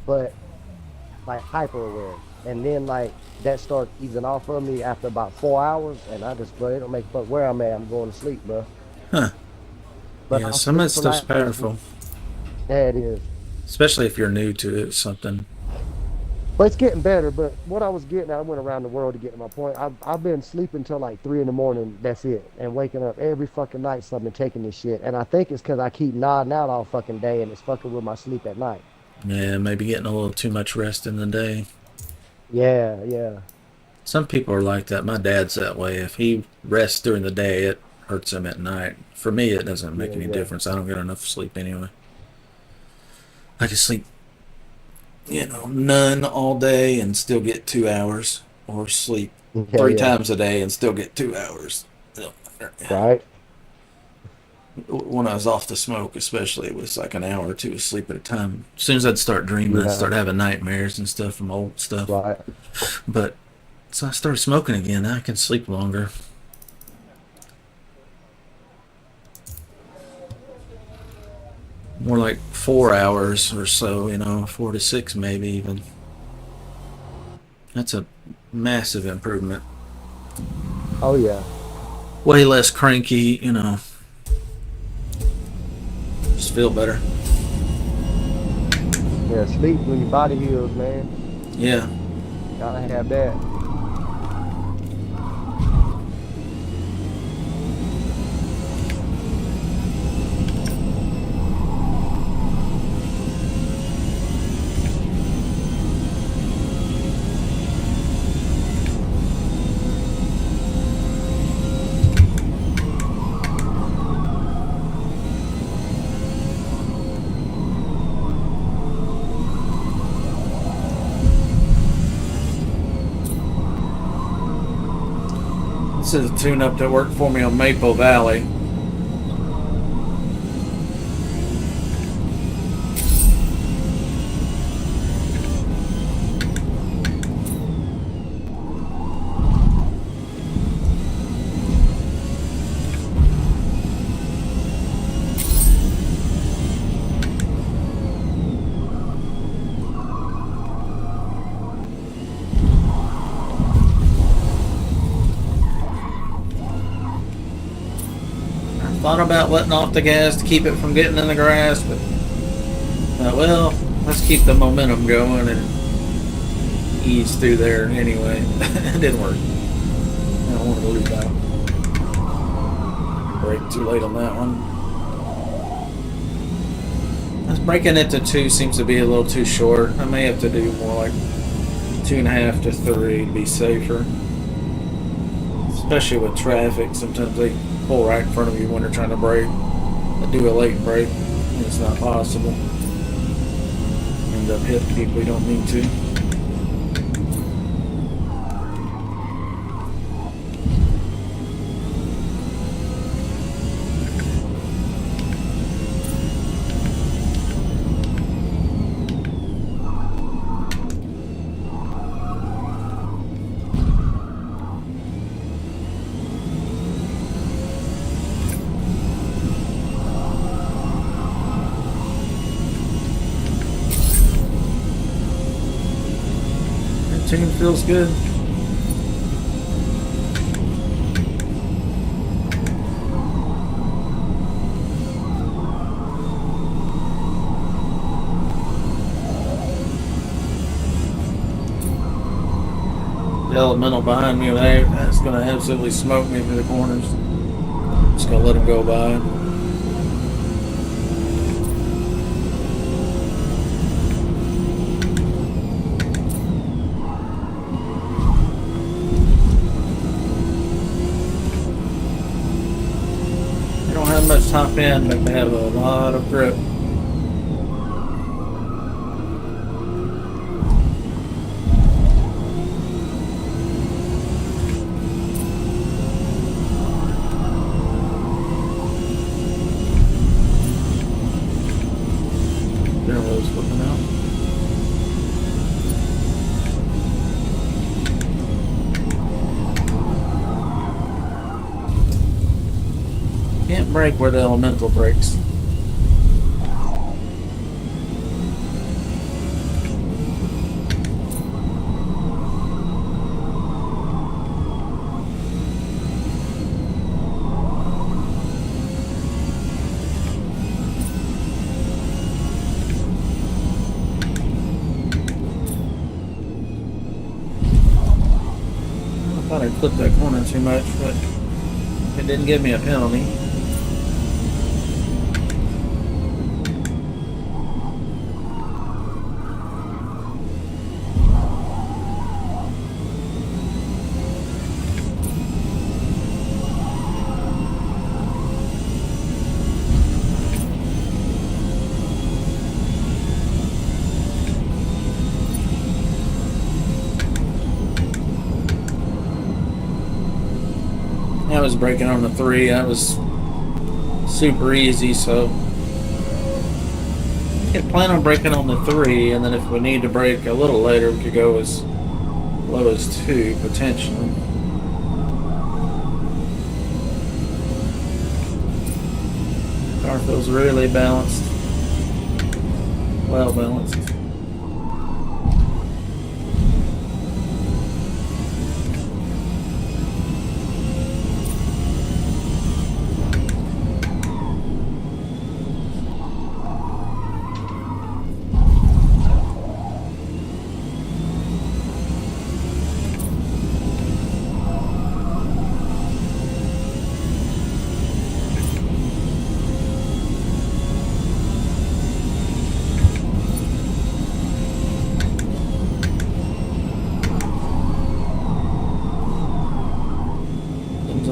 but like hyper aware. And then like that starts easing off of me after about 4 hours, and I just, bro, it don't make fuck where I'm at. I'm going to sleep, bro. Huh. But Yeah, I'll some of that sleep for stuff's powerful. Yeah, it is. Especially if you're new to it, something. But it's getting better. But what I was getting, I went around the world to get to my point. I've been sleeping till like 3 in the morning. That's it. And waking up every fucking night, so I've been taking this shit. And I think it's because I keep nodding out all fucking day, and it's fucking with my sleep at night. Yeah, maybe getting a little too much rest in the day. Yeah, yeah. Some people are like that. My dad's that way. If he rests during the day, it hurts him at night. For me, it doesn't make any difference. I don't get enough sleep anyway. I can sleep, you know, none all day and still get 2 hours, or sleep three times a day and still get 2 hours. Right. When I was off the smoke, especially, it was like an hour or two of sleep at a time. As soon as I'd start dreaming, I'd start having nightmares and stuff from old stuff. Right. But so I started smoking again. Now I can sleep longer. More like 4 hours or so, you know, 4 to 6 maybe even. That's a massive improvement. Oh yeah. Way less cranky, you know. Just feel better. Yeah, sleep when your body heals, man. Yeah. Gotta have that. This is a tune-up that worked for me on Maple Valley. Thought about letting off the gas to keep it from getting in the grass, but well, let's keep the momentum going and ease through there anyway. It didn't work. I don't want to lose out. Brake too late on that one. Breaking it to 2 seems to be a little too short. I may have to do more like 2.5 to 3 to be safer. Especially with traffic, sometimes they pull right in front of you when they're trying to brake. They do a late brake, and it's not possible. up hitting people we don't need to. Team feels good. The elemental behind me, that's going to absolutely smoke me through the corners. Just going to let him go by. Have much top end, but they have a lot of grip. There it was flipping out. Can't brake where the elemental brakes. I thought I clipped that corner too much, but it didn't give me a penalty. I was braking on the 3. That was super easy, so I can plan on braking on the 3, and then if we need to brake a little later, we could go as low as 2 potentially. Car feels really balanced, well balanced.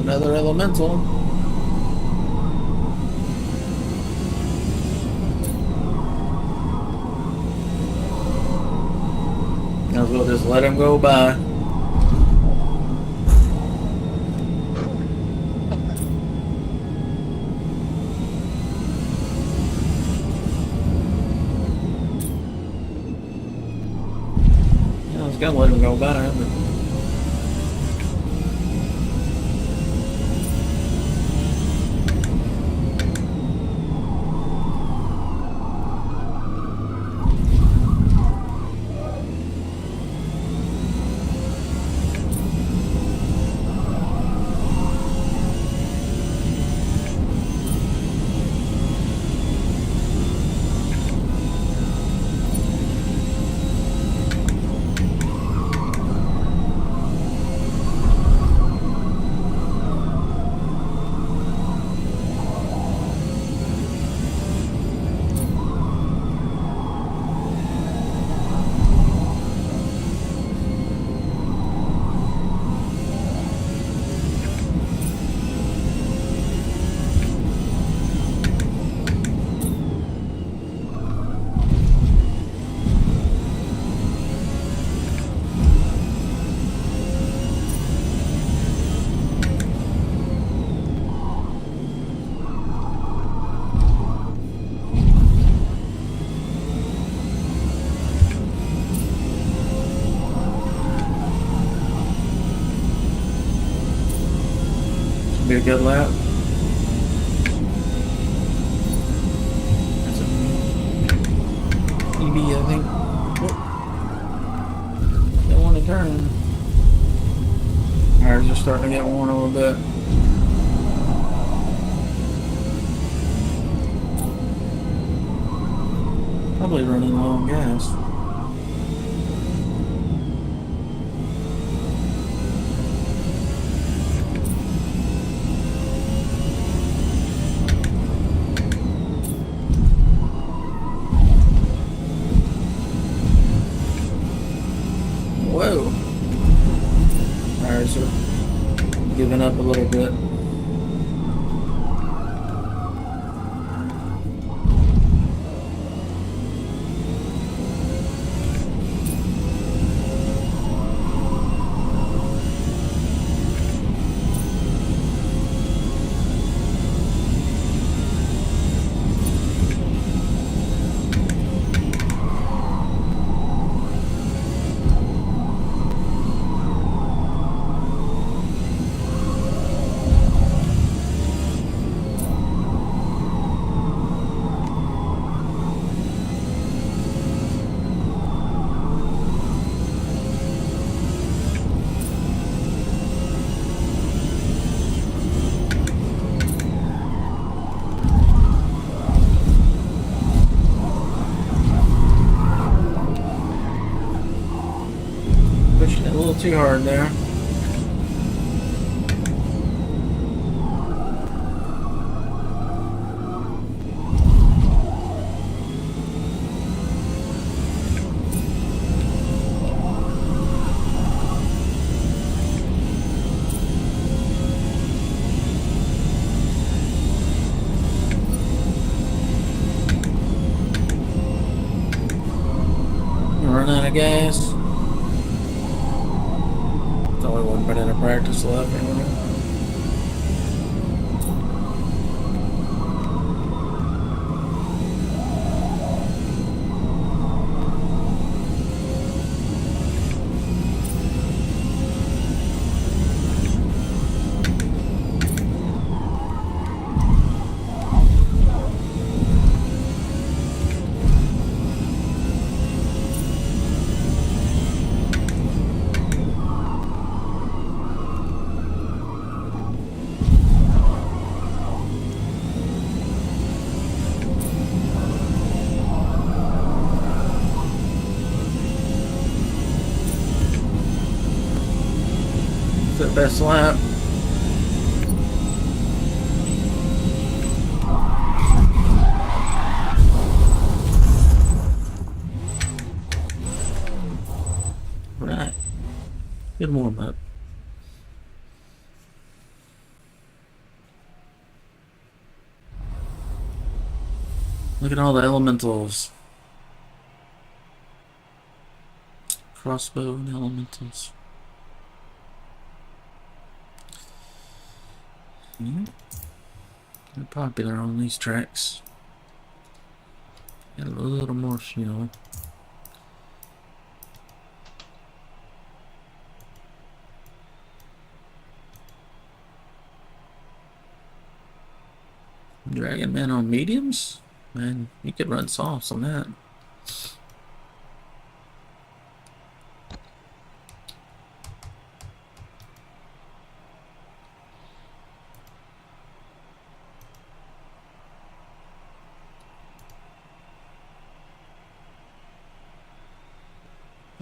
Another elemental. Might as well just let him go by. I was gonna let him go by, but be a good lap. That's a EB, I think. Oh. Don't want to turn. Tires are starting to get worn a little bit. Probably running low on gas. Whoa. Tires are giving up a little bit. Pushing it a little too hard there. Run out of gas. It's only one minute of practice left. The best lap. Right. Good warm up. Look at all the elementals. Crossbow and elementals. Yeah. They're popular on these tracks. Got a little more fuel. Dragon Man on mediums? Man, you could run softs on that.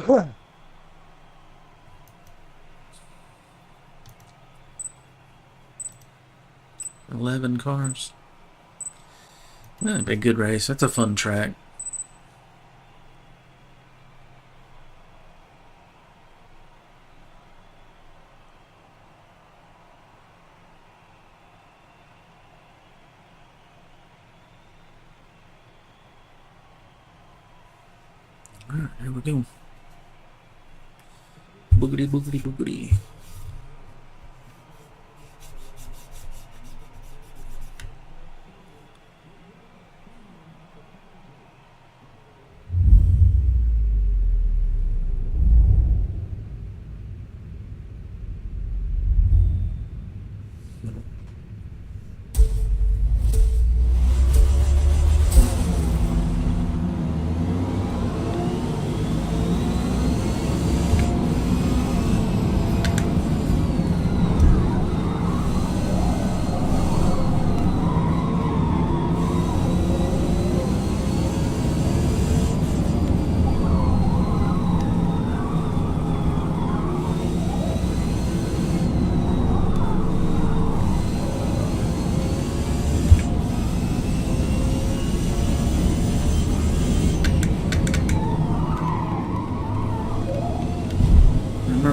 Huh. 11 cars. That'd be a good race. That's a fun track. Alright, here we go. Boogity, boogity, boogity.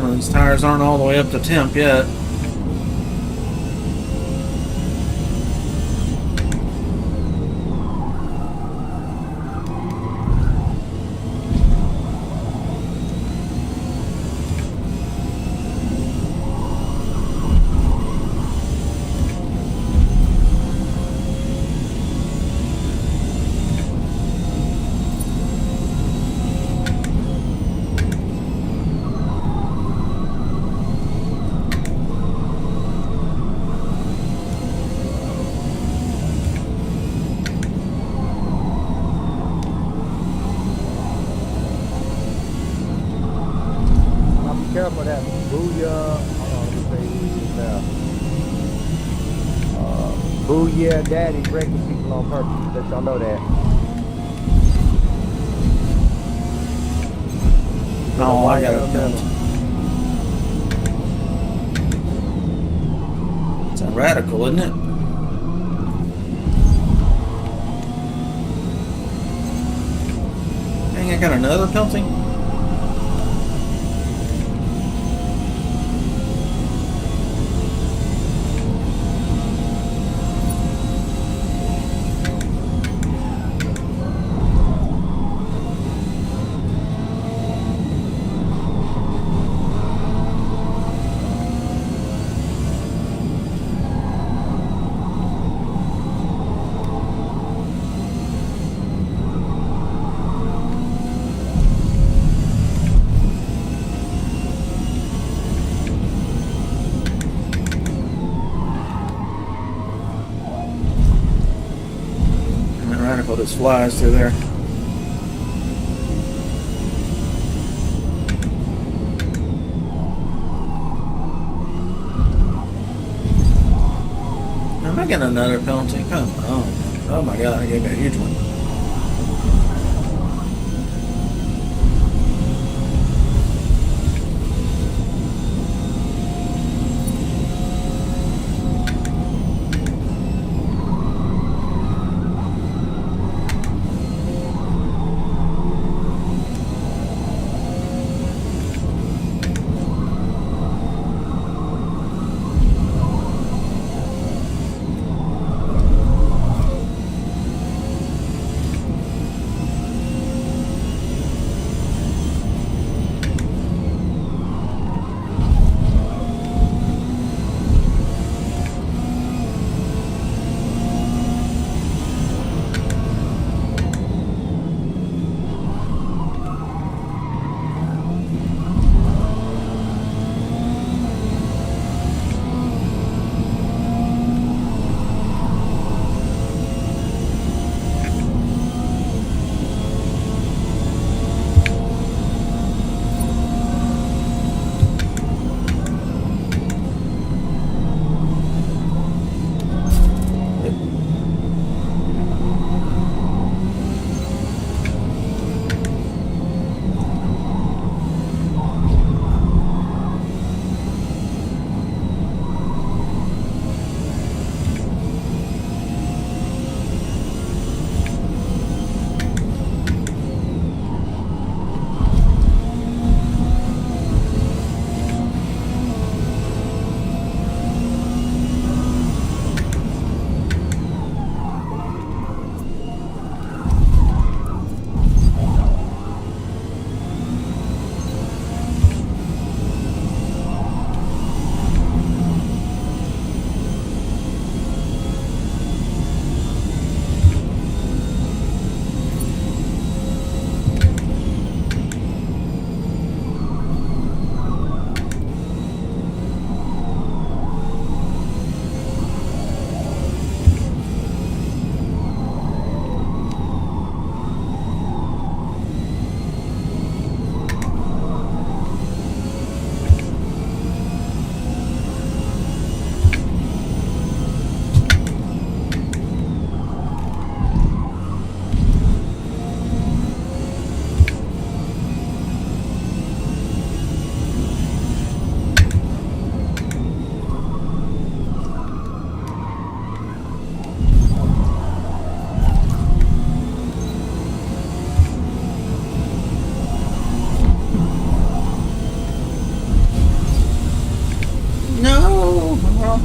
know, these tires aren't all the way up to temp yet. Now be careful of that booyah. Hold on, let me say who it is now. Booyah Daddy breaking people on purpose. Let y'all know that. Oh, I got a penalty. It's a radical, isn't it? Dang, I got another penalty? And that radical just flies through there. Am I getting another penalty? Come on. Oh my god, I gave me a huge one.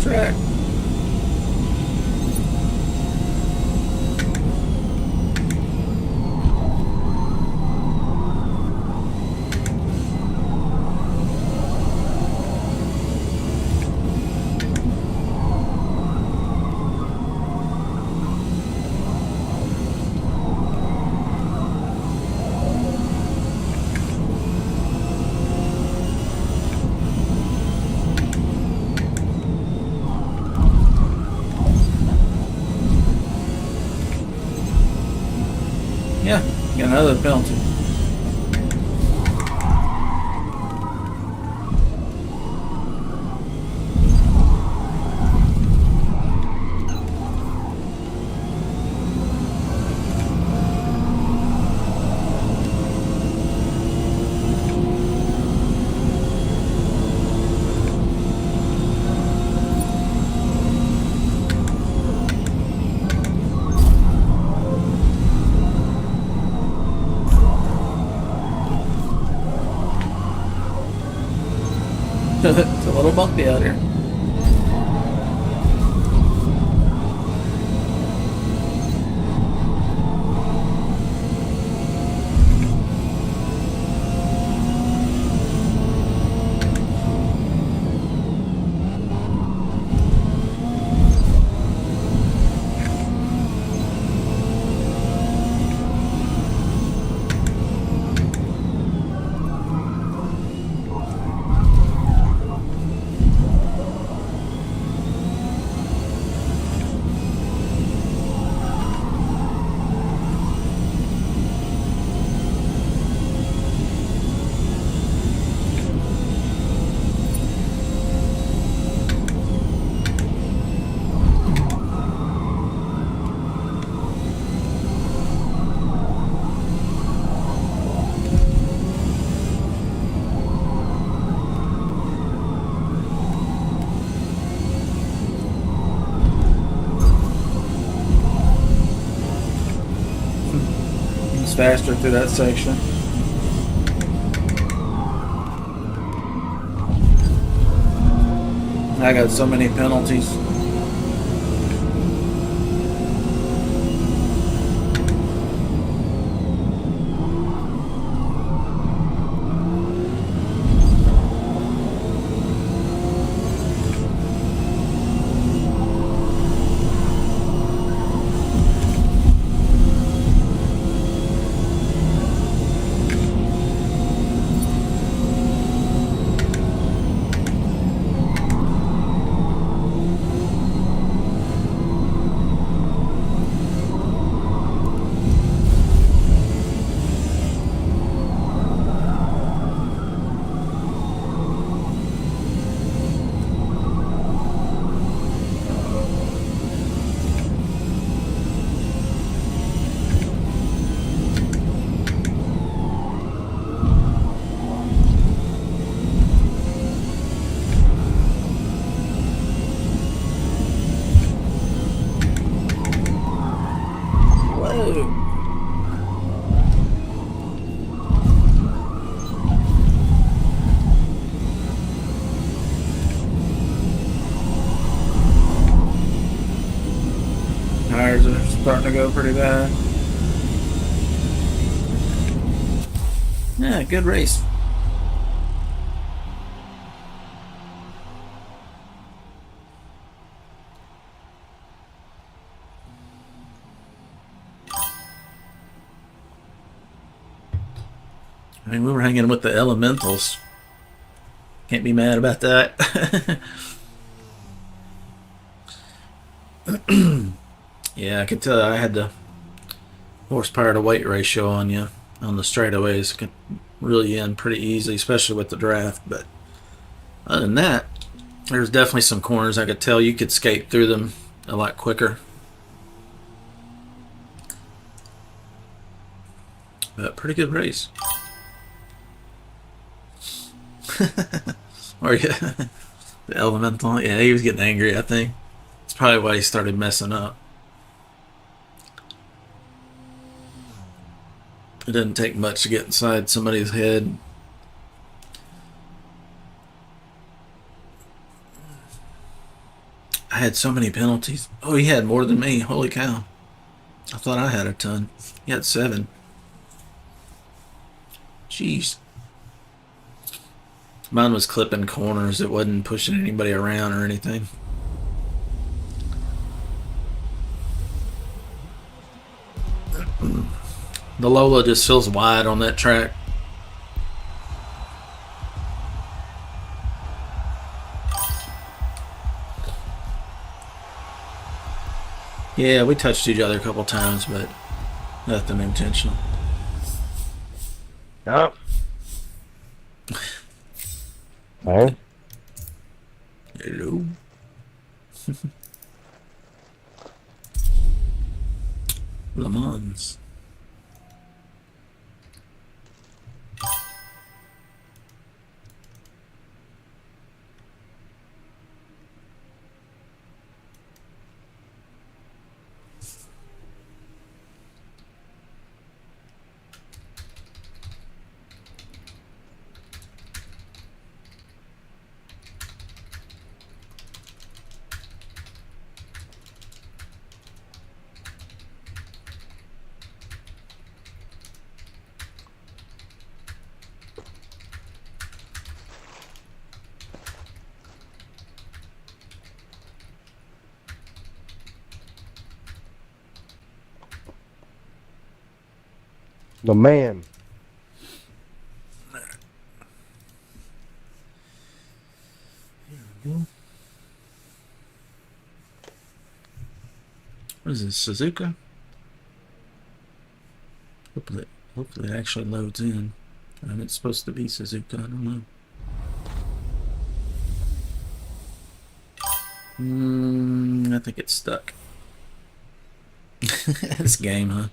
track. Yeah, got another penalty. It's a little bumpy out here. It's faster through that section. I got so many penalties. Tires are starting to go pretty bad. Yeah, good race. I mean, we were hanging with the elementals. Can't be mad about that. Yeah, I could tell I had the horsepower to weight ratio on you on the straightaways. Could really end pretty easily, especially with the draft. But other than that, there's definitely some corners I could tell you could skate through them a lot quicker. But pretty good race. Or yeah, the elemental. Yeah, he was getting angry, I think. That's probably why he started messing up. It doesn't take much to get inside somebody's head. had so many penalties. Oh, he had more than me. Holy cow. I thought I had a ton. He had 7. Jeez. Mine was clipping corners. It wasn't pushing anybody around or anything. The Lola just feels wide on that track. Yeah, we touched each other a couple times, but nothing intentional. No. Hey. Hello. Le Mans. The man. What is this, Suzuka? Hopefully it actually loads in. And it's supposed to be Suzuka, I don't know. I think it's stuck. This game, huh?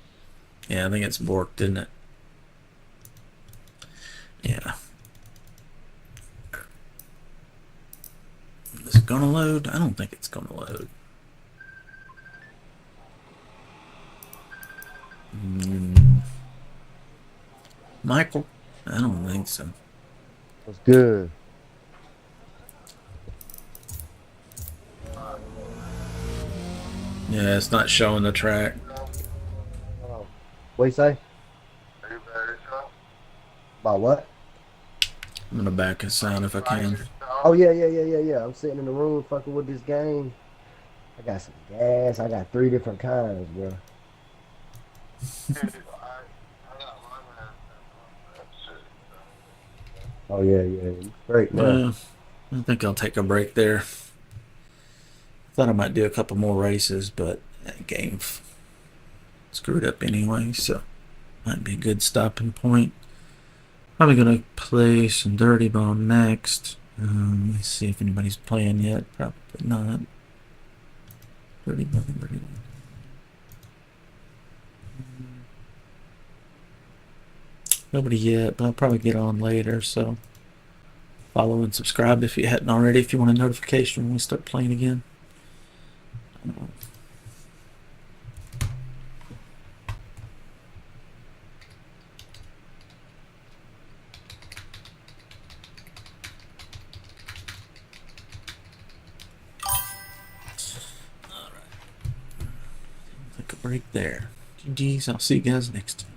Yeah, I think it's borked, isn't it? Yeah. Is it gonna load? I don't think it's gonna load. Michael? I don't think so. What's good? Yeah, it's not showing the track. What you say? About what? I'm gonna back his sound if I can. Oh yeah. I'm sitting in the room fucking with this game. I got some gas. I got 3 different kinds, bro. Oh yeah. Great man. I think I'll take a break there. Thought I might do a couple more races, but that game screwed up anyway, so might be a good stopping point. Probably gonna play some Dirty Ball next. Let's see if anybody's playing yet. Probably not. Dirty Ball. Nobody yet, but I'll probably get on later, so follow and subscribe if you hadn't already, if you want a notification when we start playing again. Take a break there. GG's, I'll see you guys next time.